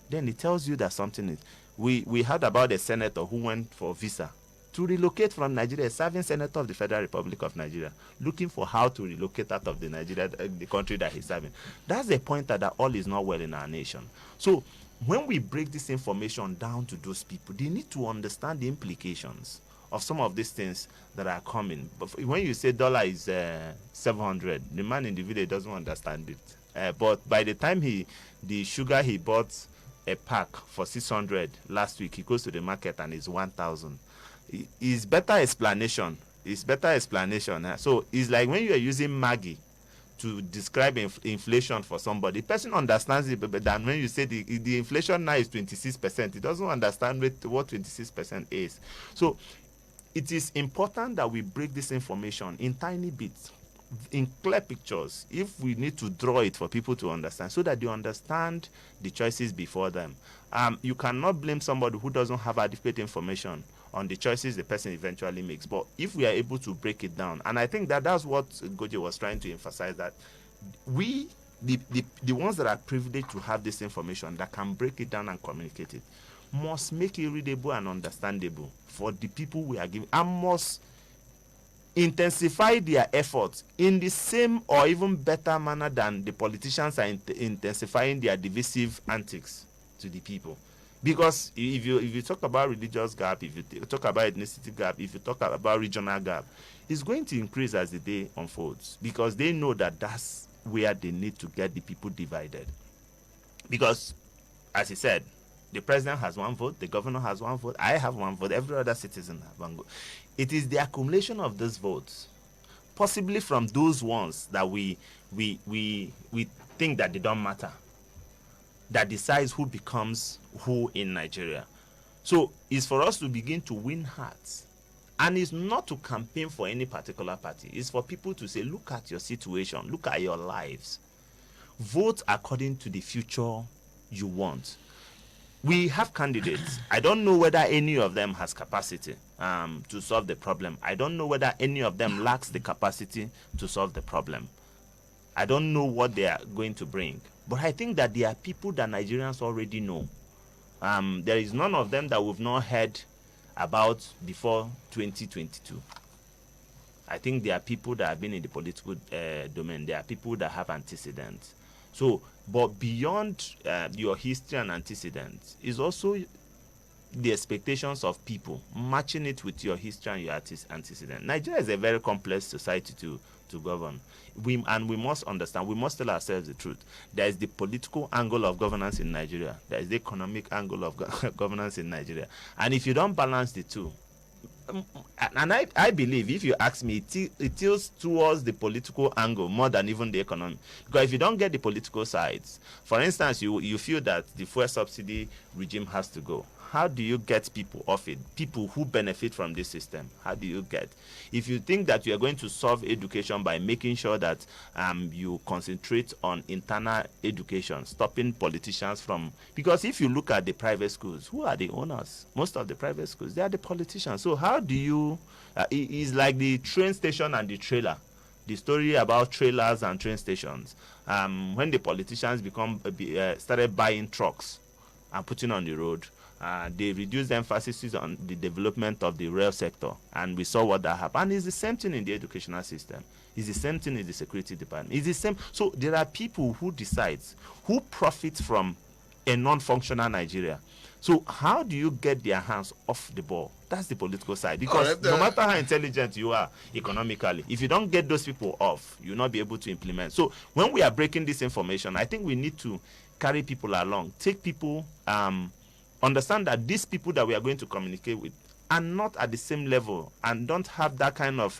then it tells you that something is. We heard about a senator who went for visa to relocate from Nigeria, a serving senator of the Federal Republic of Nigeria, looking for how to relocate out of the country that he's serving. That's the point that all is not well in our nation. So when we break this information down to those people, they need to understand the implications of some of these things that are coming. But when you say dollar is 700, the man in the village doesn't understand it. But by the time the sugar he bought a pack for 600 last week, he goes to the market and it's 1,000. It's better explanation. It's better explanation. So it's like when you are using Maggie to describe inflation for somebody, the person understands it better than when you say the inflation now is 26%. It doesn't understand what 26% is. So it is important that we break this information in tiny bits, in clear pictures, if we need to draw it for people to understand, so that they understand the choices before them. You cannot blame somebody who doesn't have adequate information on the choices the person eventually makes. But if we are able to break it down, and I think that's what Goje was trying to emphasize, that we, the ones that are privileged to have this information, that can break it down and communicate it, must make it readable and understandable for the people we are giving, and must intensify their efforts in the same or even better manner than the politicians are intensifying their divisive antics to the people. Because if you talk about religious gap, if you talk about ethnicity gap, if you talk about regional gap, it's going to increase as the day unfolds, because they know that that's where they need to get the people divided. Because, as he said, the president has one vote, the governor has one vote, I have one vote, every other citizen has one vote. It is the accumulation of those votes, possibly from those ones that we think that they don't matter, that decides who becomes who in Nigeria. So it's for us to begin to win hearts. And it's not to campaign for any particular party. It's for people to say, look at your situation, look at your lives. Vote according to the future you want. We have candidates. I don't know whether any of them has capacity to solve the problem. I don't know whether any of them lacks the capacity to solve the problem. I don't know what they are going to bring. But I think that there are people that Nigerians already know. There is none of them that we've not heard about before 2022. I think there are people that have been in the political domain. There are people that have antecedents. So, but beyond your history and antecedents is also the expectations of people, matching it with your history and your antecedents. Nigeria is a very complex society to govern. We must understand, we must tell ourselves the truth. There is the political angle of governance in Nigeria. There is the economic angle of governance in Nigeria. And if you don't balance the two, and I believe, if you ask me, it tilts towards the political angle more than even the economic. Because if you don't get the political sides, for instance, you feel that the fuel subsidy regime has to go. How do you get people off it? People who benefit from this system. How do you get? If you think that you are going to solve education by making sure that you concentrate on internal education, stopping politicians from... Because if you look at the private schools, who are the owners? Most of the private schools, they are the politicians. So how do you... it's like the train station and the trailer. The story about trailers and train stations. When the politicians started buying trucks and putting on the road, they reduced the emphasis on the development of the rail sector, and we saw what that happened. And it's the same thing in the educational system. It's the same thing in the security department. It's the same. So there are people who decide, who profit from a non-functional Nigeria. So how do you get their hands off the ball? That's the political side. Because no matter how intelligent you are economically, if you don't get those people off, you'll not be able to implement. So when we are breaking this information, I think we need to carry people along, take people, understand that these people that we are going to communicate with are not at the same level and don't have that kind of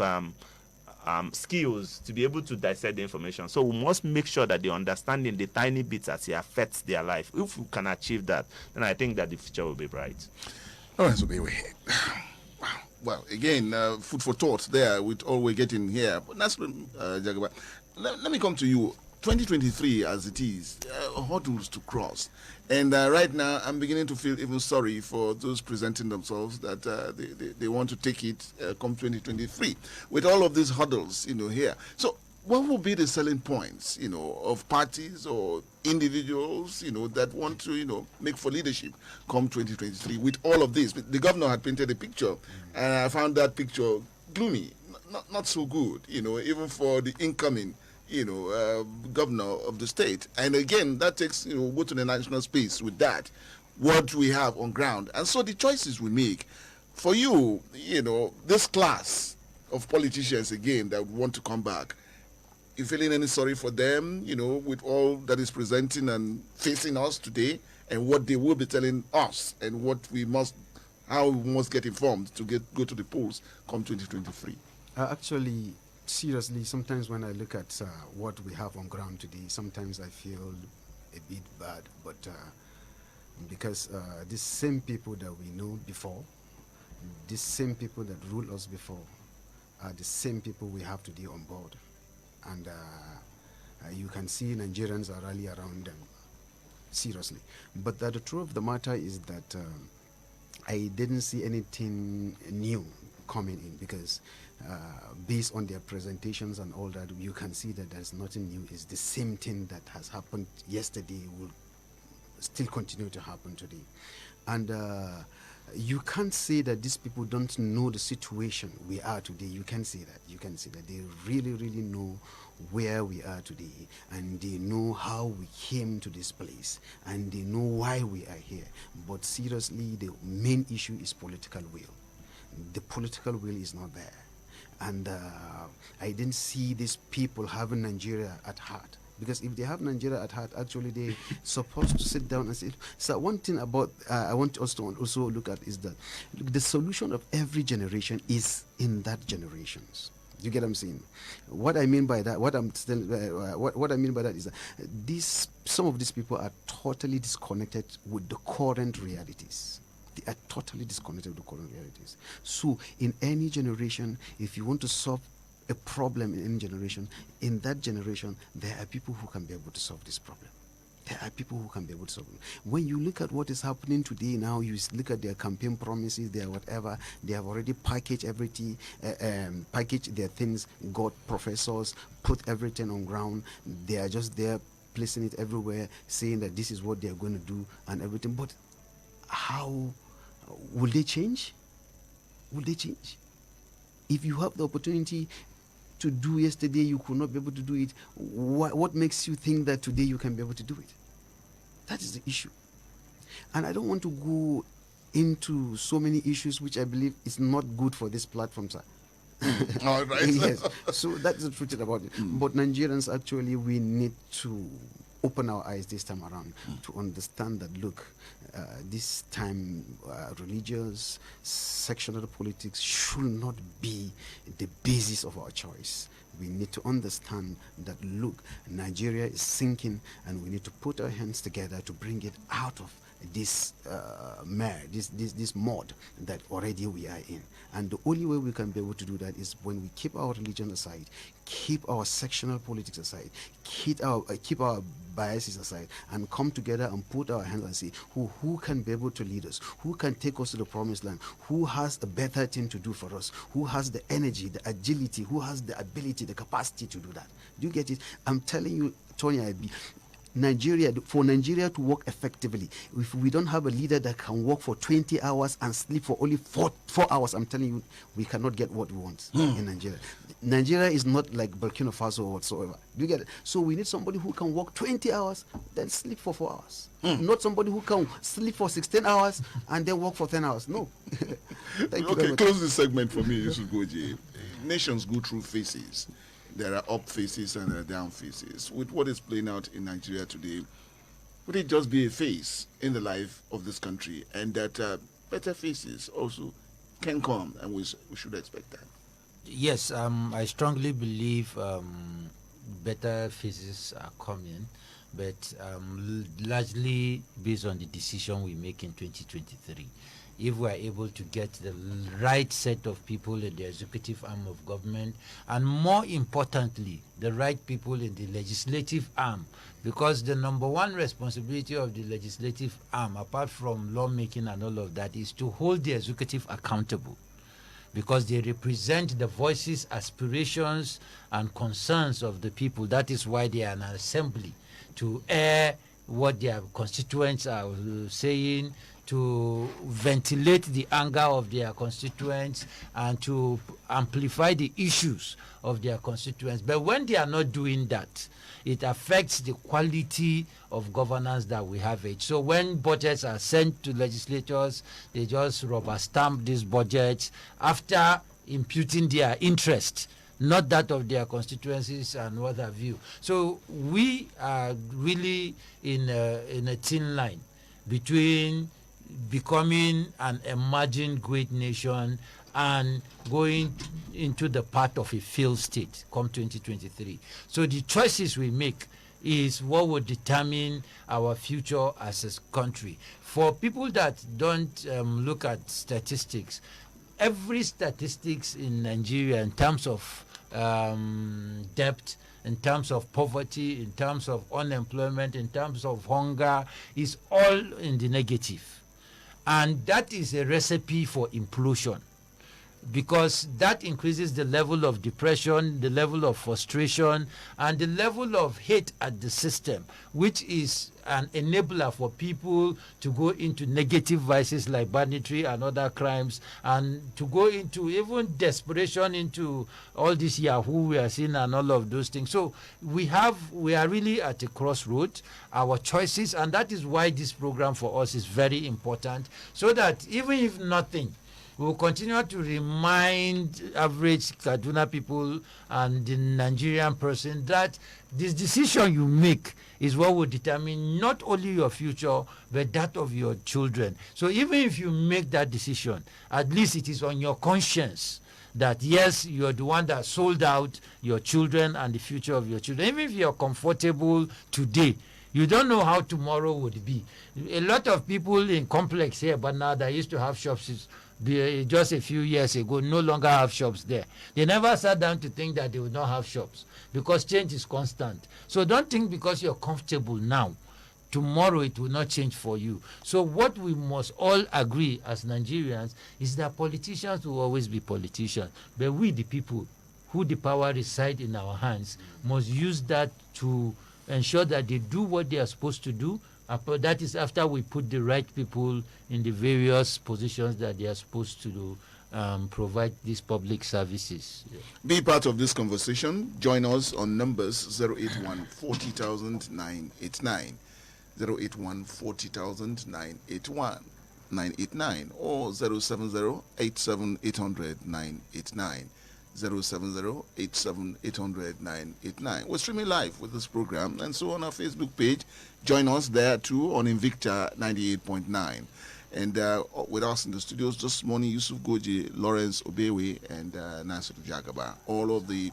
skills to be able to dissect the information. So we must make sure that they understand in the tiny bits as it affects their life. If we can achieve that, then I think that the future will be bright. All right, so well, again, food for thought there with all we're getting here. But Nasiru Jagaba, let me come to you. 2023 as it is, hurdles to cross. And right now, I'm beginning to feel even sorry for those presenting themselves that they want to take it come 2023 with all of these hurdles, here. So what will be the selling points, of parties or individuals, that want to, make for leadership come 2023 with all of this? The governor had painted a picture, and I found that picture gloomy, not so good, even for the incoming governor of the state. And again, that takes, go to the national space with that, what we have on ground. And so the choices we make, for you, this class of politicians, again, that want to come back, you feeling any sorry for them, with all that is presenting and facing us today, and what they will be telling us, and how we must get informed to go to the polls come 2023? Actually, seriously, sometimes when I look at what we have on ground today, sometimes I feel a bit bad. But because these same people that we know before, these same people that ruled us before, are the same people we have today on board. And you can see Nigerians are rally around them, seriously. But the truth of the matter is that I didn't see anything new coming in, because based on their presentations and all that, you can see that there's nothing new. It's the same thing that has happened yesterday will still continue to happen today. And you can't say that these people don't know the situation we are today. You can say that. You can say that they really, really know where we are today, and they know how we came to this place, and they know why we are here. But seriously, the main issue is political will. The political will is not there. And I didn't see these people having Nigeria at heart. Because if they have Nigeria at heart, actually they're supposed to sit down and say, so one thing about, I want us to also look at is that the solution of every generation is in that generations. You get what I'm saying? What I mean by that, what I mean by that is that some of these people are totally disconnected with the current realities. They are totally disconnected with the current realities. So in any generation, if you want to solve a problem in any generation, in that generation, there are people who can be able to solve this problem. There are people who can be able to solve it. When you look at what is happening today now, you look at their campaign promises, their whatever, they have already packaged everything, packaged their things, got professors, put everything on ground. They are just there placing it everywhere, saying that this is what they are going to do and everything. But how will they change? Will they change? If you have the opportunity to do yesterday, you could not be able to do it. What makes you think that today you can be able to do it? That is the issue. And I don't want to go into so many issues which I believe is not good for this platform, sir. All right. Yes. So that's the truth about it. But Nigerians, actually, we need to open our eyes this time around to understand that, look, this time religious, sectional politics should not be the basis of our choice. We need to understand that, look, Nigeria is sinking, and we need to put our hands together to bring it out of this this mud that already we are in. And the only way we can be able to do that is when we keep our religion aside, keep our sectional politics aside, keep our biases aside, and come together and put our hands and say who can be able to lead us, who can take us to the promised land, who has a better thing to do for us, who has the energy, the agility, who has the ability, the capacity to do that. Do you get it? I'm telling you, Tony Ibe, for Nigeria to work effectively, if we don't have a leader that can work for 20 hours and sleep for only 4 hours, I'm telling you, we cannot get what we want in Nigeria. Nigeria is not like Burkina Faso or whatsoever. Do you get it? So we need somebody who can work 20 hours, then sleep for 4 hours. Not somebody who can sleep for 16 hours and then work for 10 hours. No. Thank you very much. Close this segment for me, Yusuf Goji. Nations go through phases. There are up phases and there are down phases. With what is playing out in Nigeria today, would it just be a phase in the life of this country, and that better phases also can come, and we should expect that? Yes, I strongly believe better phases are coming, but largely based on the decision we make in 2023. If we are able to get the right set of people in the executive arm of government, and more importantly, the right people in the legislative arm, because the number one responsibility of the legislative arm, apart from lawmaking and all of that, is to hold the executive accountable, because they represent the voices, aspirations, and concerns of the people. That is why they are an assembly, to air what their constituents are saying, to ventilate the anger of their constituents, and to amplify the issues of their constituents. But when they are not doing that, it affects the quality of governance that we have it. So when budgets are sent to legislators, they just rubber stamp these budgets after imputing their interest, not that of their constituencies and what have you. So we are really in a thin line between becoming an emerging great nation and going into the path of a failed state come 2023. So the choices we make is what will determine our future as a country. For people that don't look at statistics, every statistics in Nigeria in terms of debt, in terms of poverty, in terms of unemployment, in terms of hunger, is all in the negative. And that is a recipe for implosion, because that increases the level of depression, the level of frustration, and the level of hate at the system, which is an enabler for people to go into negative vices like banditry and other crimes, and to go into even desperation into all this Yahoo we are seeing and all of those things. So we are really at a crossroad, our choices, and that is why this program for us is very important, so that even if nothing, we will continue to remind average Kaduna people and the Nigerian person that this decision you make is what will determine not only your future, but that of your children. So even if you make that decision, at least it is on your conscience that yes, you're the one that sold out your children and the future of your children. Even if you're comfortable today, you don't know how tomorrow would be. A lot of people in complex here, but now they used to have shops just a few years ago, no longer have shops there. They never sat down to think that they would not have shops, because change is constant. So don't think because you're comfortable now, tomorrow it will not change for you. So what we must all agree as Nigerians is that politicians will always be politicians, but we, the people, who the power resides in our hands, must use that to ensure that they do what they are supposed to do. That is after we put the right people in the various positions that they are supposed to do, provide these public services. Yeah. Be part of this conversation. Join us on numbers 081 40,000 989, 081 40,000 989, or 070 87 800 989. 070-87-800-989. We're streaming live with this program, and so on our Facebook page. Join us there too on Invicta 98.9. And with us in the studios this morning, Yusuf Goji, Lawrence Obewe, and Nasiru Jagaba. All of the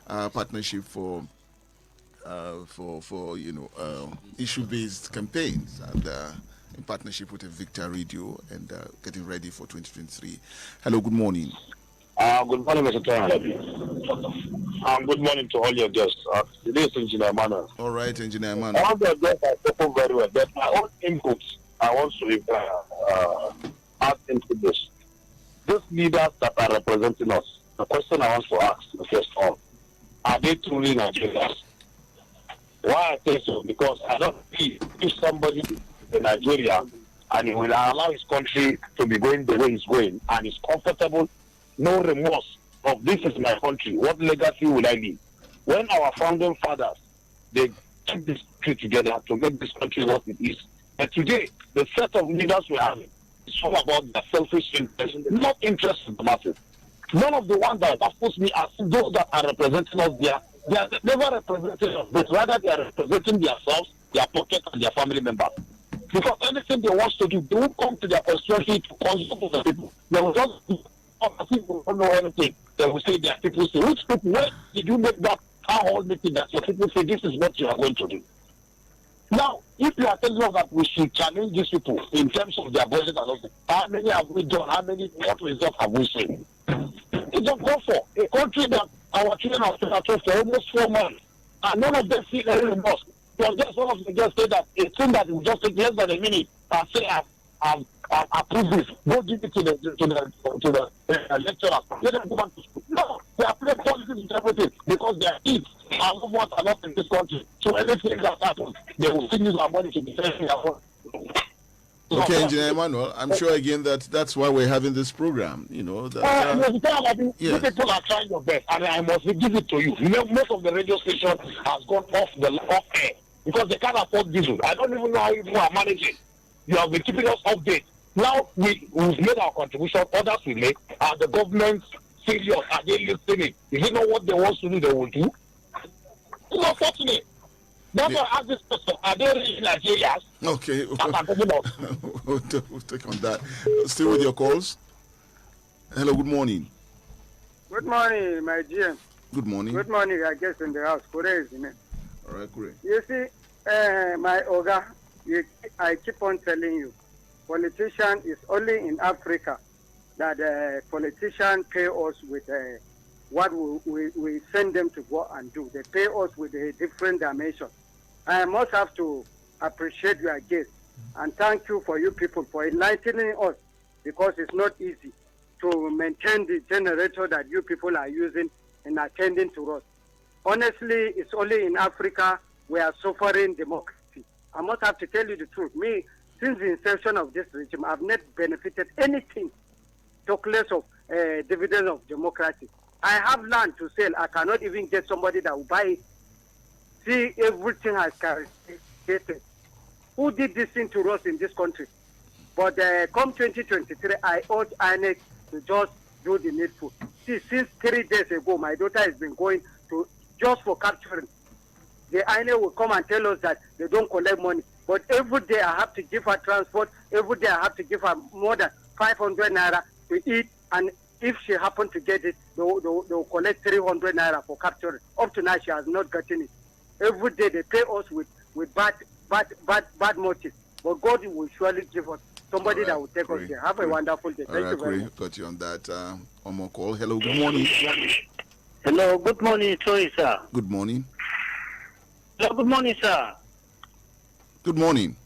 partnership for issue-based campaigns, and in partnership with Invicta Radio, and getting ready for 2023. Hello, good morning. Good morning, Mr. Tony. Good morning to all your guests. This is Engineer Emmanuel. All right, Engineer Emmanuel. All the guests are spoken very well, but my own inputs, I want to add into this. These leaders that are representing us, the question I want to ask, the first one, are they truly Nigerians? Why I say so? Because I don't see if somebody in Nigeria and he will allow his country to be going the way it's going, and is comfortable, no remorse of this is my country, what legacy will I leave? When our founding fathers, they took this country together to make this country what it is. And today, the set of leaders we have is all about their selfish interest, not interest in the masses. None of the ones that puts me as those that are representing us there, they are never representing us, but rather they are representing themselves, their pocket, and their family members. Because anything they want to do, they won't come to their constituency to consult with the people. They will just do other people don't know anything. They will say their people say, which people, where did you make that town hall meeting that your people say this is what you are going to do? Now, if you are telling us that we should challenge these people in terms of their budget and all that, how many have we done? What results have we seen? It's uncalled for. A country that our children have been at for almost 4 months, and none of them feel any remorse. Because just one of them just said that a thing that will just take less than a minute and say, I've approved this. Go give it to the lecturers. Let them go back to school. No, they are playing politics with everything because their kids and loved ones are not in this country. So anything that happens, they will still use our money to defend their own. Okay, Engineer Emmanuel, I'm sure again that's why we're having this program. You know that. You people are trying your best, and I must give it to you. You know, most of the radio stations has gone off air because they can't afford diesel. I don't even know how you are managing. You have been keeping us updated. Now we've made our contribution. Others will make. Are the government serious? Are they listening? Is it not what they want to do? They will do. It's unfortunate. That's why I ask this question. Are they really Nigerians? Okay. We'll take on that. Still with your calls. Hello, good morning. Good morning, my dear. Good morning. Good morning, I guess, in the house. Kure is in it. All right, Kure. You see, my Oga, I keep on telling you, politician is only in Africa that politicians pay us with what we send them to go and do. They pay us with a different dimension. I must have to appreciate your guest and thank you for you people for enlightening us because it's not easy to maintain the generator that you people are using in attending to us. Honestly, it's only in Africa we are suffering democracy. I must have to tell you the truth. Me, since the inception of this regime, I've not benefited anything, talk less of dividends of democracy. I have land to sell. I cannot even get somebody that will buy it. See, everything has carried. Who did this thing to us in this country? But come 2023, I urge INEC to just do the needful. See, since 3 days ago, my daughter has been going to just for capturing. The INEC will come and tell us that they don't collect money. But every day I have to give her transport. Every day I have to give her more than 500 naira to eat. And if she happens to get it, they'll collect 300 naira for capturing. Up to now, she has not gotten it. Every day they pay us with bad motives. But God will surely give us somebody that will take us there. Have a wonderful day. Thank you very much. Got you on that. One more call. Hello, good morning. Hello, good morning, Troy, sir. Good morning. Hello, good morning, sir. Good morning.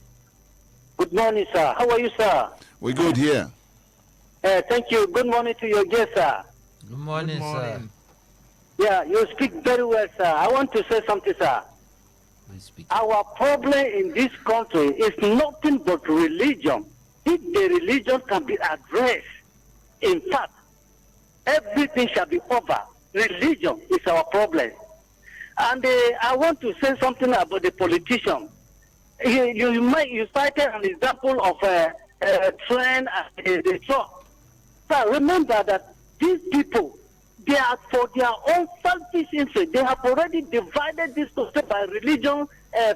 Good morning, sir. How are you, sir? We're good here. Thank you. Good morning to your guest, sir. Good morning, sir. Yeah, you speak very well, sir. I want to say something, sir. Our problem in this country is nothing but religion. If the religion can be addressed, in fact, everything shall be over. Religion is our problem. And I want to say something about the politician. You cited an example of a train and the truck. Sir, remember that these people, they are for their own selfish interest. They have already divided this country by religion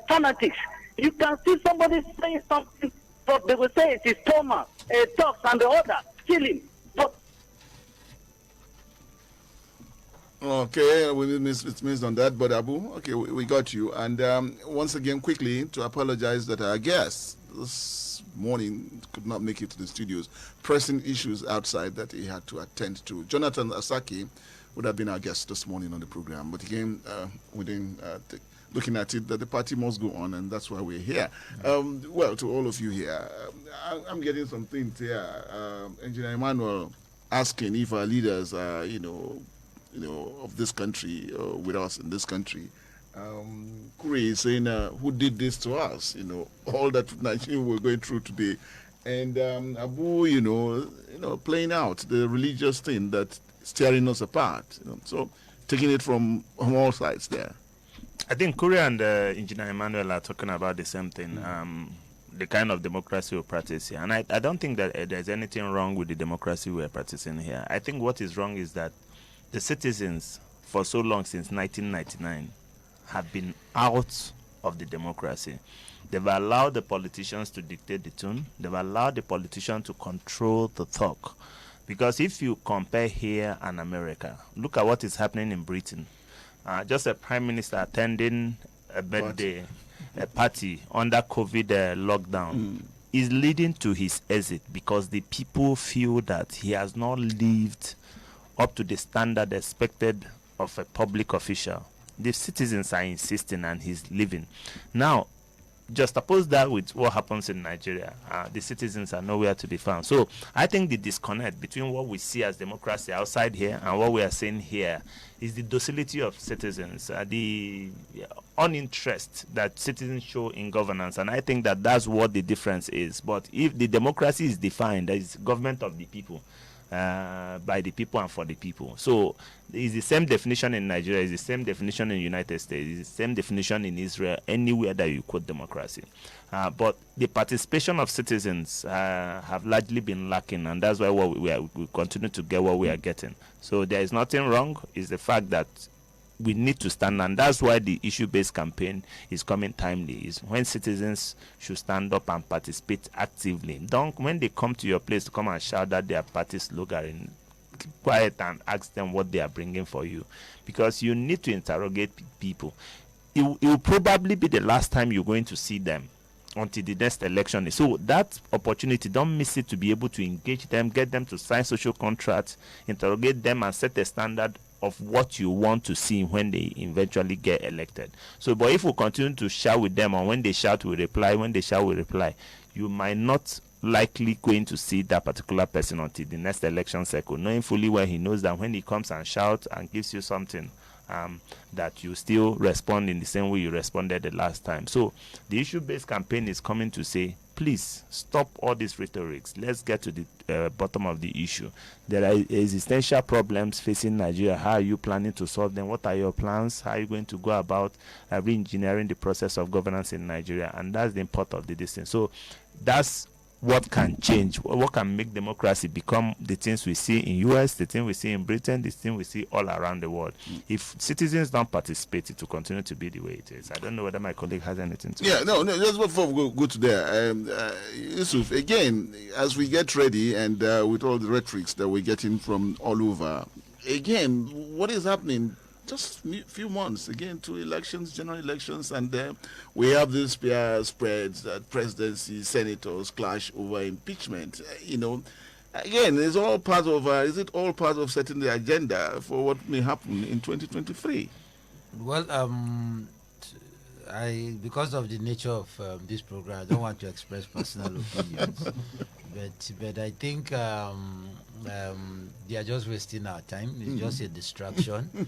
fanatics. You can see somebody saying something, but they will say it is Thomas, Talks, and the other killing. But okay, we missed on that, but Abu, okay, we got you. And once again, quickly, to apologize that our guest this morning could not make it to the studios, pressing issues outside that he had to attend to. Jonathan Asaki would have been our guest this morning on the program, but again, we didn't looking at it that the party must go on, and that's why we're here. Well, to all of you here, I'm getting some things here. Engineer Emmanuel asking if our leaders are, of this country, with us in this country. Kure is saying, who did this to us? All that Nigeria we're going through today. And Abu, playing out the religious thing that's tearing us apart. So taking it from all sides there. I think Kure and Engineer Emmanuel are talking about the same thing. The kind of democracy we practice here. And I don't think that there's anything wrong with the democracy we're practicing here. I think what is wrong is that the citizens, for so long, since 1999, have been out of the democracy. They've allowed the politicians to dictate the tune. They've allowed the politicians to control the talk. Because if you compare here and America, look at what is happening in Britain. Just a prime minister attending a birthday, a party under COVID lockdown is leading to his exit because the people feel that he has not lived up to the standard expected of a public official. The citizens are insisting and he's leaving. Now, just oppose that with what happens in Nigeria. The citizens are nowhere to be found. So I think the disconnect between what we see as democracy outside here and what we are seeing here is the docility of citizens, the uninterest that citizens show in governance. And I think that that's what the difference is. But if the democracy is defined as government of the people, by the people and for the people. So it's the same definition in Nigeria, it's the same definition in the United States, it's the same definition in Israel, anywhere that you quote democracy. But the participation of citizens have largely been lacking, and that's why we continue to get what we are getting. So there is nothing wrong, it's the fact that we need to stand, and that's why the issue-based campaign is coming timely, is when citizens should stand up and participate actively. Don't, when they come to your place to come and shout at their party slogan, keep quiet and ask them what they are bringing for you, because you need to interrogate people. It will probably be the last time you're going to see them until the next election. So that opportunity, don't miss it, to be able to engage them, get them to sign social contracts, interrogate them, and set a standard of what you want to see when they eventually get elected. So, but if we continue to shout with them, and when they shout we reply, when they shout we reply, you might not likely going to see that particular person until the next election cycle, knowing fully well he knows that when he comes and shouts and gives you something, that you still respond in the same way you responded the last time. So the issue-based campaign is coming to say, please stop all these rhetorics. Let's get to the bottom of the issue. There are existential problems facing Nigeria. How are you planning to solve them? What are your plans? How are you going to go about re-engineering the process of governance in Nigeria? And that's the import of the distance. So that's what can change, what can make democracy become the things we see in US, the thing we see in Britain, the thing we see all around the world. If citizens don't participate, it will continue to be the way it is. I don't know whether my colleague has anything to say. No, just before we go to there, Yusuf, again, as we get ready and with all the rhetorics that we're getting from all over, again, what is happening? Just few months again to elections, general elections, and we have this peer spreads that presidency, senators clash over impeachment. Again, is it all part of setting the agenda for what may happen in 2023? Well, because of the nature of this program, I don't want to express personal opinions, but I think they are just wasting our time. It's just a distraction.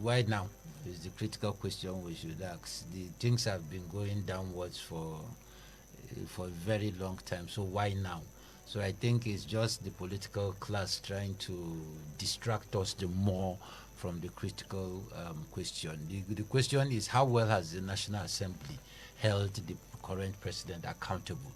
Why now is the critical question we should ask. The things have been going downwards for a very long time, so why now? So I think it's just the political class trying to distract us the more from the critical question. The question is, how well has the National Assembly held the current president accountable?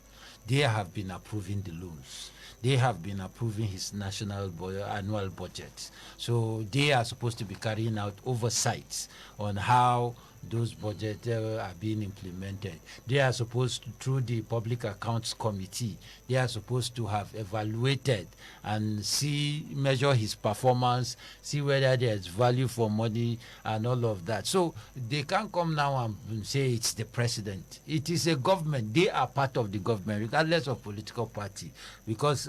They have been approving the loans. They have been approving his annual budget. So they are supposed to be carrying out oversights on how those budgets are being implemented. They are supposed to, through the Public Accounts Committee, they are supposed to have evaluated and measure his performance, see whether there's value for money and all of that. So they can't come now and say it's the president. It is a government. They are part of the government, regardless of political party. Because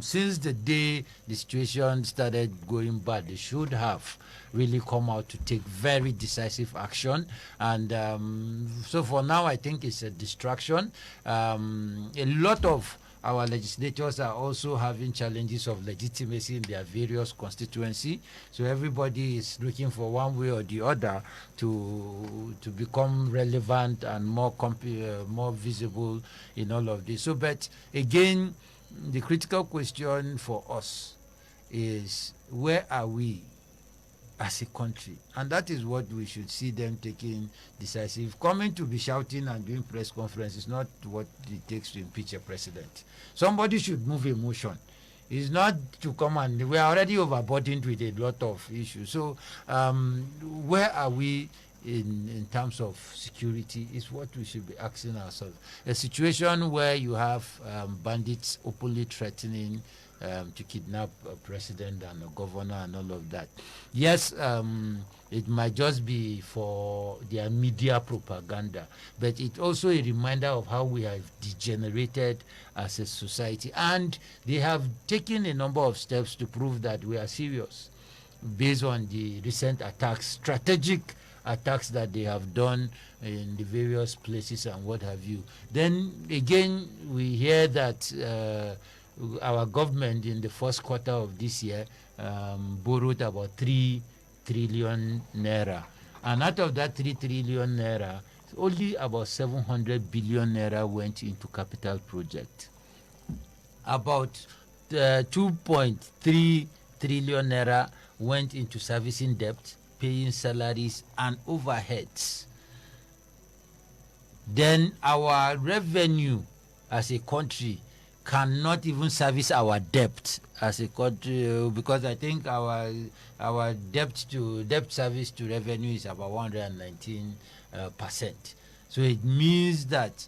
since the day the situation started going bad, they should have really come out to take very decisive action. And so for now, I think it's a distraction. A lot of our legislators are also having challenges of legitimacy in their various constituency. So everybody is looking for one way or the other to become relevant and more visible in all of this. So, but again, the critical question for us is, where are we as a country? And that is what we should see them taking decisive. Coming to be shouting and doing press conference is not what it takes to impeach a president. Somebody should move a motion. It's not to come and we are already overburdened with a lot of issues. So where are we in terms of security is what we should be asking ourselves. A situation where you have bandits openly threatening to kidnap a president and a governor and all of that. Yes, it might just be for their media propaganda, but it's also a reminder of how we have degenerated as a society. And they have taken a number of steps to prove that we are serious based on the recent attacks, strategic attacks that they have done in the various places and what have you. Then again, we hear that our government in the first quarter of this year borrowed about 3 trillion naira. And out of that 3 trillion naira, only about 700 billion naira went into capital project. About 2.3 trillion naira went into servicing debt, paying salaries and overheads. Then our revenue as a country cannot even service our debt as a country, because I think our debt service to revenue is about 119%. So it means that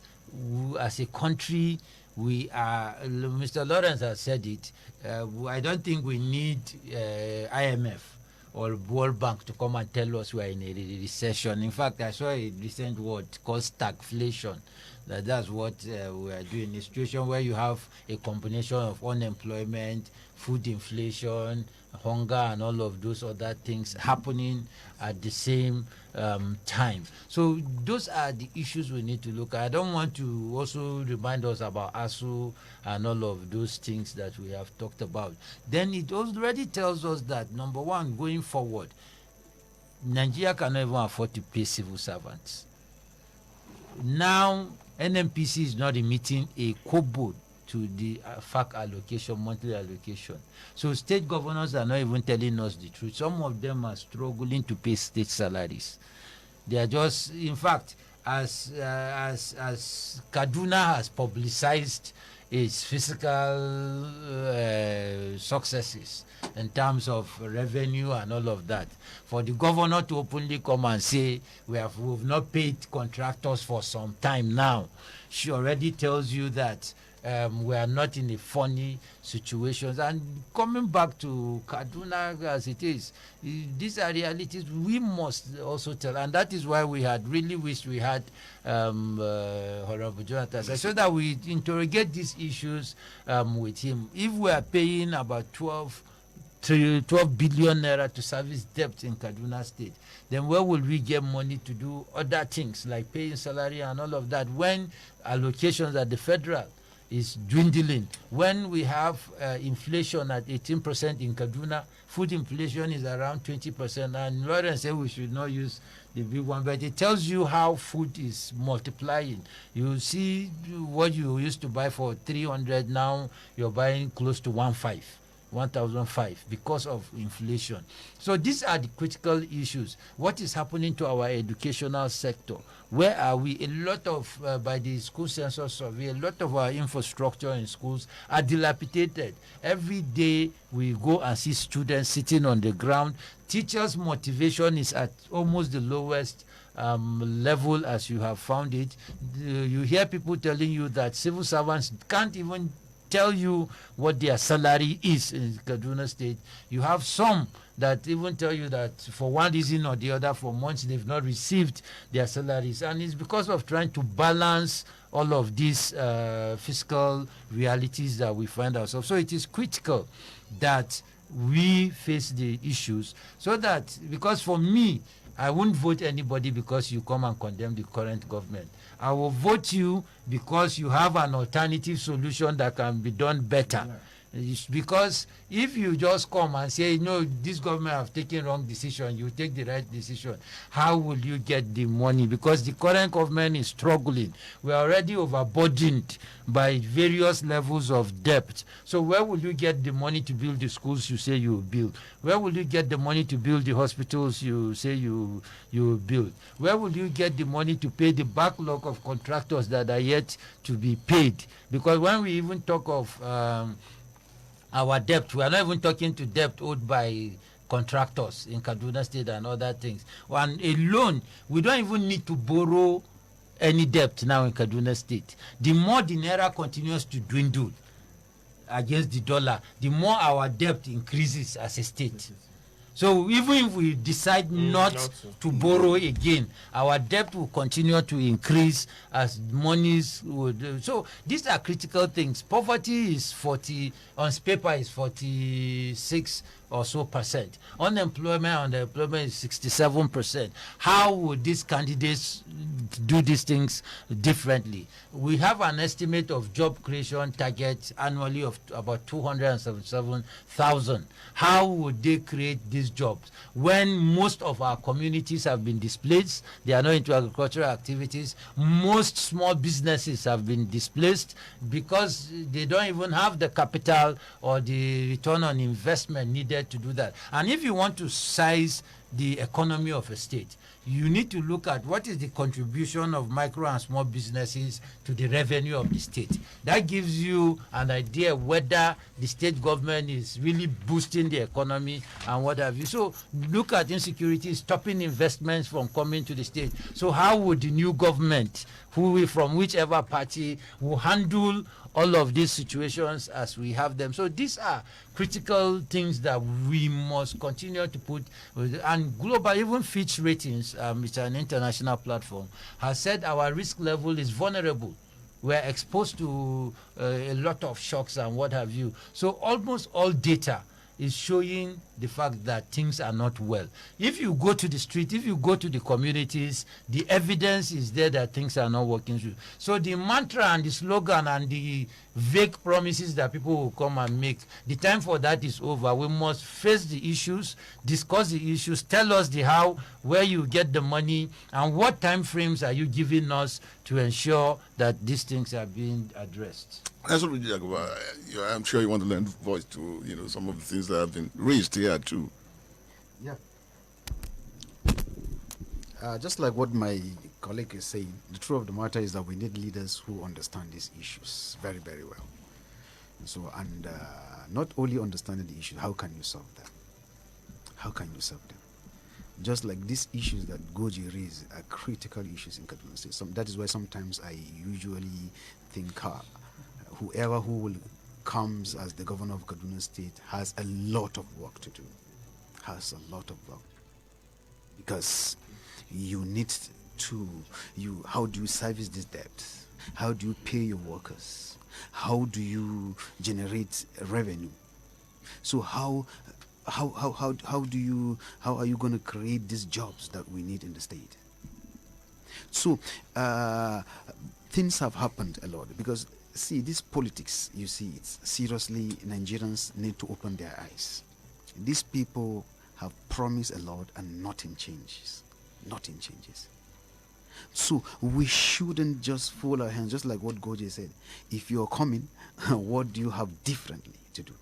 as a country we are, Mr. Lawrence has said it, I don't think we need IMF or World Bank to come and tell us we are in a recession. In fact, I saw a recent word called stagflation. That's what we are doing. A situation where you have a combination of unemployment, food inflation, hunger, and all of those other things happening at the same time. So those are the issues we need to look at. I don't want to also remind us about ASU and all of those things that we have talked about. Then it already tells us that, number one, going forward, Nigeria cannot even afford to pay civil servants. Now, NMPC is not emitting a kobo to the FAC allocation, monthly allocation. So state governors are not even telling us the truth. Some of them are struggling to pay state salaries. They are just, in fact, as Kaduna has publicized its fiscal successes in terms of revenue and all of that, for the governor to openly come and say we've not paid contractors for some time now, she already tells you that we are not in a funny situation. And coming back to Kaduna as it is, these are realities we must also tell, and that is why we had really wished we had Honorable Jonathan, so that we interrogate these issues with him. If we are paying about 12 billion naira to service debt in Kaduna State, then where will we get money to do other things like paying salary and all of that, when allocations at the federal is dwindling, when we have inflation at 18% in Kaduna, food inflation is around 20%, and Lawrence said we should not use the big one, but it tells you how food is multiplying. You see what you used to buy for 300, now you're buying close to 1,005 because of inflation. So these are the critical issues. What is happening to our educational sector? Where are we? A lot of, by the school census survey, a lot of our infrastructure in schools are dilapidated. Every day we go and see students sitting on the ground. Teachers' motivation is at almost the lowest level as you have found it. You hear people telling you that civil servants can't even tell you what their salary is in Kaduna State. You have some that even tell you that for one reason or the other, for months they've not received their salaries, and it's because of trying to balance all of these fiscal realities that we find ourselves. So it is critical that we face the issues, so that, because for me, I won't vote anybody because you come and condemn the current government. I will vote you because you have an alternative solution that can be done better. Yeah. It's because if you just come and say, no, this government have taken wrong decision, you take the right decision, how will you get the money? Because the current government is struggling. We are already overburdened by various levels of debt. So where will you get the money to build the schools you say you will build? Where will you get the money to build the hospitals you say you will build? Where will you get the money to pay the backlog of contractors that are yet to be paid? Because when we even talk of our debt, we are not even talking to debt owed by contractors in Kaduna State and other things. And alone, we don't even need to borrow any debt now in Kaduna State. The more the naira continues to dwindle against the dollar, the more our debt increases as a state. So even if we decide not to borrow again, our debt will continue to increase as monies would. So these are critical things. Poverty is 40, on paper is 46 or so percent. Unemployment is 67%. How would these candidates do these things differently? We have an estimate of job creation target annually of about 277,000. How would they create these jobs when most of our communities have been displaced? They are not into agricultural activities. Most small businesses have been displaced because they don't even have the capital or the return on investment needed to do that. And if you want to size the economy of a state, you need to look at what is the contribution of micro and small businesses to the revenue of the state. That gives you an idea whether the state government is really boosting the economy and what have you. So look at insecurity, stopping investments from coming to the state. So how would the new government, from whichever party, will handle all of these situations as we have them? So these are critical things that we must continue to put. And global, even Fitch Ratings, it's an international platform, has said our risk level is vulnerable. We're exposed to a lot of shocks and what have you. So almost all data is showing the fact that things are not well. If you go to the street, if you go to the communities, the evidence is there that things are not working through. So the mantra and the slogan and the vague promises that people will come and make, the time for that is over. We must face the issues, discuss the issues, tell us the how, where you get the money, and what time frames are you giving us to ensure that these things are being addressed. Nasiru Jagaba, I'm sure you want to lend voice to some of the things that have been raised here too. Yeah. Just like what my colleague is saying, the truth of the matter is that we need leaders who understand these issues very, very well. So, and not only understanding the issue, how can you solve them? How can you solve them? Just like these issues that Goji raised are critical issues in Kaduna State. That is why sometimes I usually think whoever comes as the governor of Kaduna State has a lot of work to do. Because you need to, how do you service this debt? How do you pay your workers? How do you generate revenue? So how are you going to create these jobs that we need in the state? So things have happened a lot because see, this politics, you see, it's seriously, Nigerians need to open their eyes. These people have promised a lot and nothing changes. Nothing changes. So we shouldn't just fold our hands, just like what Goje said. If you're coming, what do you have differently to do?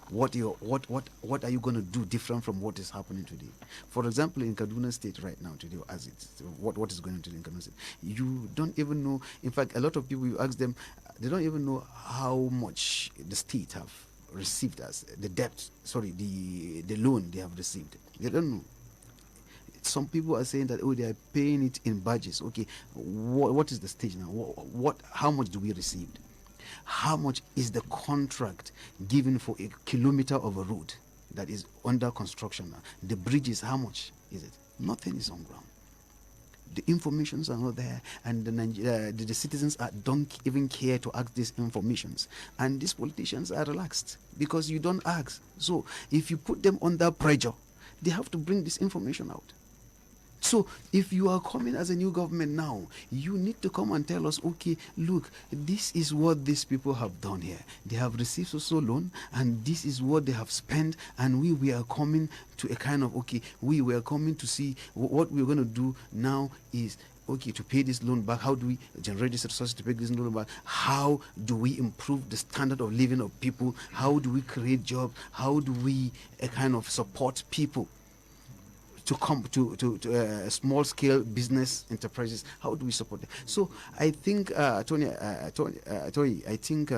What are you going to do different from what is happening today? For example, in Kaduna State right now today, as it's what is going on today in Kaduna State, you don't even know. In fact, a lot of people, you ask them, they don't even know how much the state have received as the debt. Sorry, the loan they have received. They don't know. Some people are saying that they are paying it in badges. Okay, what is the stage now? How much do we receive? How much is the contract given for a kilometer of a road that is under construction now? The bridges, how much is it? Nothing is on ground. The informations are not there, and the citizens don't even care to ask these informations. And these politicians are relaxed because you don't ask. So if you put them under pressure, they have to bring this information out. So if you are coming as a new government now, you need to come and tell us, okay, look, this is what these people have done here. They have received so loan, and this is what they have spent, and we are coming to a kind of, okay, we were coming to see what we're going to do now is, okay, to pay this loan back. How do we generate this resources to pay this loan back? How do we improve the standard of living of people? How do we create jobs? How do we kind of support people to come to small scale business enterprises? How do we support them? So I think Tony, I think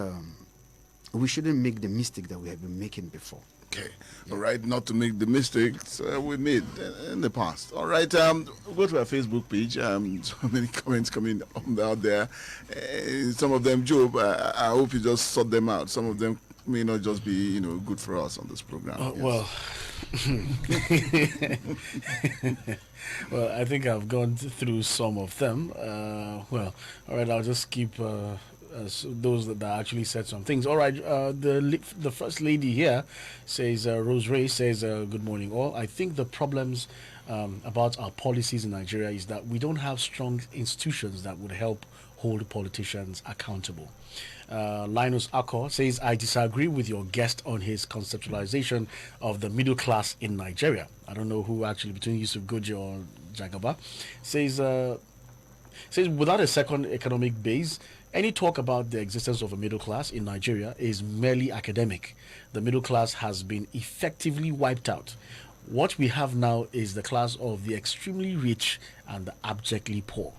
we shouldn't make the mistake that we have been making before. Okay. All right. Not to make the mistakes we made in the past. All right. We'll go to our Facebook page. So many comments coming out there. Some of them, Job, I hope you just sort them out. Some of them may not just be, good for us on this program. Yes. Well, well, I think I've gone through some of them. Well, all right, I'll just keep those that actually said some things. All right, the first lady here says, Rose Ray says, good morning all. I think the problems about our policies in Nigeria is that we don't have strong institutions that would help hold politicians accountable. Linus Akor says, I disagree with your guest on his conceptualization of the middle class in Nigeria. I don't know who actually, between Yusuf Goji or Jagaba. Says without a second economic base, any talk about the existence of a middle class in Nigeria is merely academic. The middle class has been effectively wiped out. What we have now is the class of the extremely rich and the abjectly poor.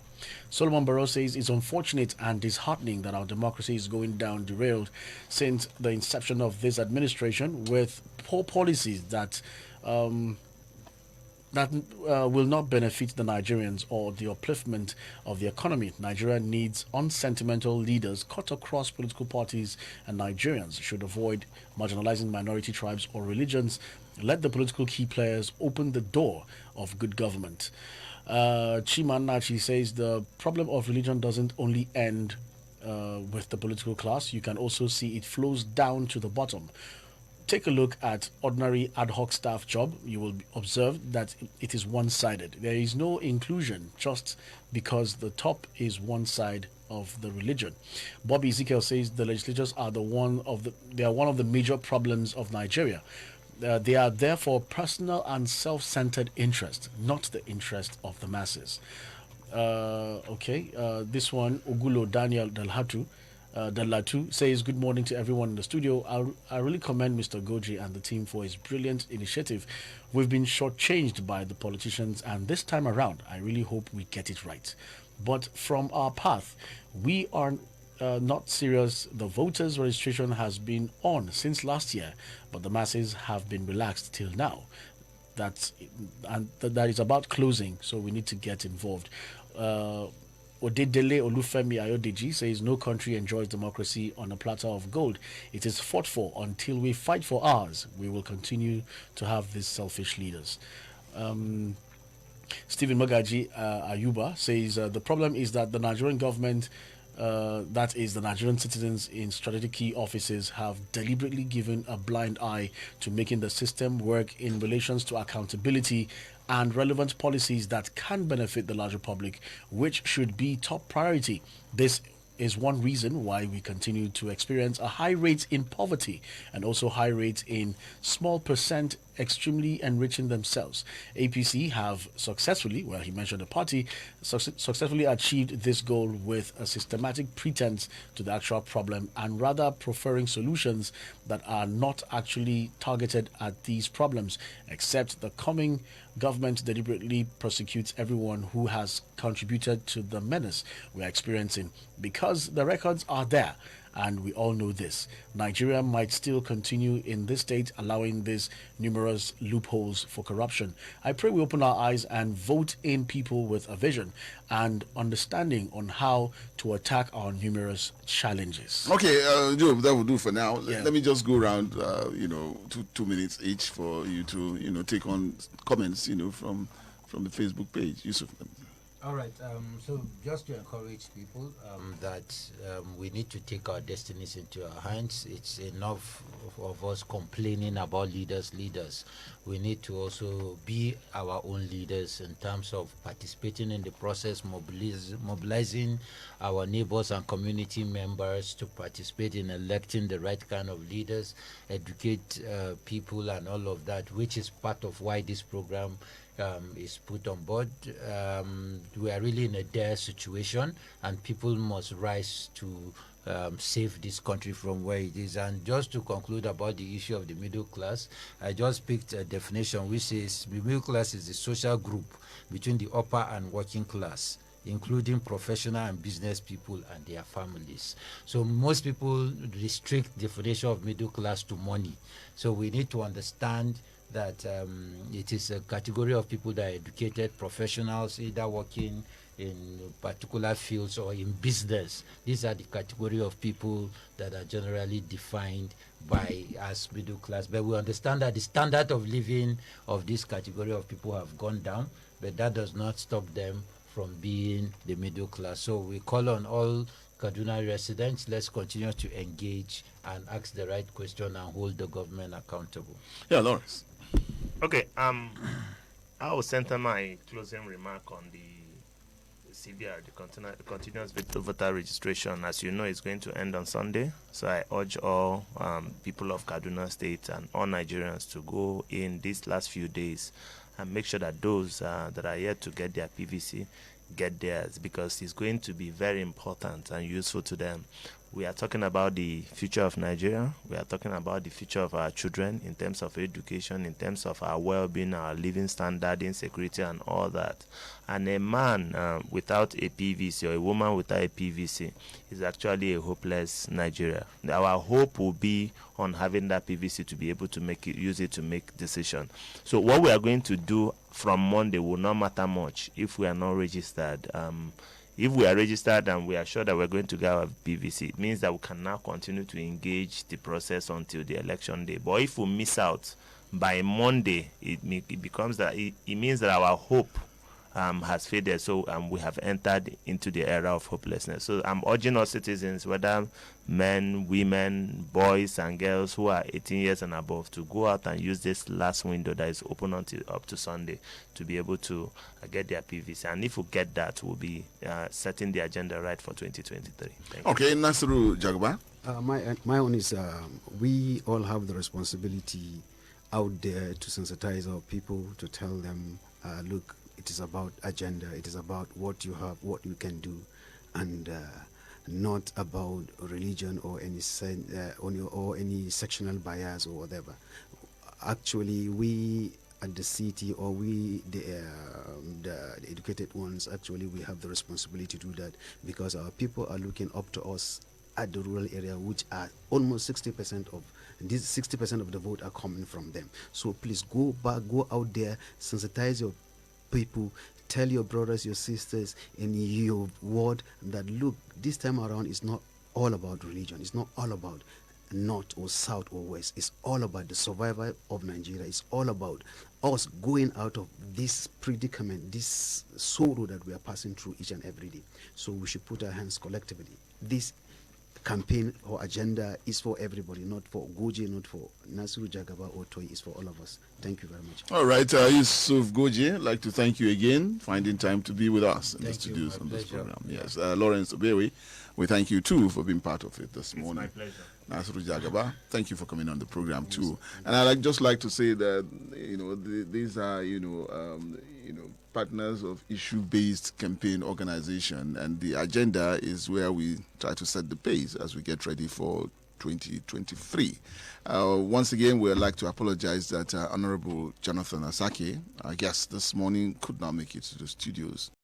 Solomon Barrow says it's unfortunate and disheartening that our democracy is going down derailed since the inception of this administration with poor policies that will not benefit the Nigerians or the upliftment of the economy. Nigeria needs unsentimental leaders cut across political parties, and Nigerians should avoid marginalizing minority tribes or religions. Let the political key players open the door of good government. Chiman Nachi says the problem of religion doesn't only end with the political class. You can also see it flows down to the bottom. Take a look at ordinary ad hoc staff job. You will observe that it is one-sided. There is no inclusion just because the top is one side of the religion. Bobby Ezekiel says the legislators are one of the major problems of Nigeria. They are there for personal and self-centered interest, not the interest of the masses. This one, Ogulo Daniel Dalatu says, good morning to everyone in the studio. I really commend Mr. Goji and the team for his brilliant initiative. We've been shortchanged by the politicians, and this time around, I really hope we get it right. But from our path, we are not serious. The voters' registration has been on since last year, but the masses have been relaxed till now. That is about closing, so we need to get involved. Odedele Olufemi Ayodeji says no country enjoys democracy on a platter of gold. It is fought for. Until we fight for ours, we will continue to have these selfish leaders. Stephen Magaji Ayuba says the problem is that the Nigerian government, that is the Nigerian citizens in strategic key offices, have deliberately given a blind eye to making the system work in relations to accountability and relevant policies that can benefit the larger public, which should be top priority. This is one reason why we continue to experience a high rate in poverty and also high rate in small percent extremely enriching themselves. APC have successfully, well, he mentioned the party, successfully achieved this goal with a systematic pretense to the actual problem and rather preferring solutions that are not actually targeted at these problems, except the coming government deliberately prosecutes everyone who has contributed to the menace we're experiencing. Because the records are there, and we all know this, Nigeria might still continue in this state, allowing these numerous loopholes for corruption. I pray we open our eyes and vote in people with a vision and understanding on how to attack our numerous challenges. Okay, Joe, that will do for now. Yeah. Let me just go around, 2 minutes each for you to, take on comments, from the Facebook page. Yusuf. All right. So just to encourage people that we need to take our destinies into our hands. It's enough of us complaining about leaders. We need to also be our own leaders in terms of participating in the process, mobilizing our neighbors and community members to participate in electing the right kind of leaders, educate people and all of that, which is part of why this program is put on board. We are really in a dire situation, and people must rise to save this country from where it is. And just to conclude about the issue of the middle class, I just picked a definition which says the middle class is the social group between the upper and working class including professional and business people and their families. So most people restrict the definition of middle class to money. So we need to understand that it is a category of people that are educated professionals, either working in particular fields or in business. These are the category of people that are generally defined by as middle class. But we understand that the standard of living of this category of people have gone down, but that does not stop them from being the middle class. So we call on all Kaduna residents, let's continue to engage and ask the right question and hold the government accountable. Yeah, Lawrence. Okay, I will center my closing remark on the CBR, the continuous voter registration. As you know, it's going to end on Sunday. So I urge all people of Kaduna State and all Nigerians to go in these last few days and make sure that those that are yet to get their PVC get theirs, because it's going to be very important and useful to them. We are talking about the future of Nigeria. We are talking about the future of our children in terms of education, in terms of our well-being, our living standard, insecurity, and all that. And a man without a PVC or a woman without a PVC is actually a hopeless Nigeria. Our hope will be on having that PVC to be able to use it to make decisions. So what we are going to do from Monday will not matter much if we are not registered. If we are registered and we are sure that we're going to get our PVC, it means that we can now continue to engage the process until the election day. But if we miss out by Monday, it becomes that it means that our hope has faded. So we have entered into the era of hopelessness. So I'm urging all citizens, whether men, women, boys, and girls who are 18 years and above, to go out and use this last window that is open until up to Sunday to be able to get their PVC. And if we get that, we'll be setting the agenda right for 2023. Okay, Nasiru Jagaba. My own is we all have the responsibility out there to sensitize our people, to tell them, look, it is about agenda, it is about what you have, what you can do, and not about religion or any any sectional bias or whatever. Actually, we at the city, or we the educated ones, actually we have the responsibility to do that, because our people are looking up to us at the rural area, which are almost 60% of these 60% of the vote are coming from them. So please go back, go out there, sensitize your people, tell your brothers, your sisters in your ward that, look, this time around it's not all about religion, it's not all about north or south or west, it's all about the survival of Nigeria, it's all about us going out of this predicament, this sorrow that we are passing through each and every day. So we should put our hands collectively. This campaign or agenda is for everybody, not for Goje, not for Nasiru Jagaba or Toy, it's for all of us. Thank you very much. All right, Yusuf Goje, I'd like to thank you again, finding time to be with us in the studios on this program. Yes, Lawrence Obewe, we thank you too for being part of it this morning. It's my pleasure. Nasiru Jagaba, thank you for coming on the program too. And I'd just like to say that these are partners of issue-based campaign organization, and the agenda is where we try to set the pace as we get ready for 2023. Once again, we'd like to apologize that Honorable Jonathan Asake, our guest this morning, could not make it to the studios.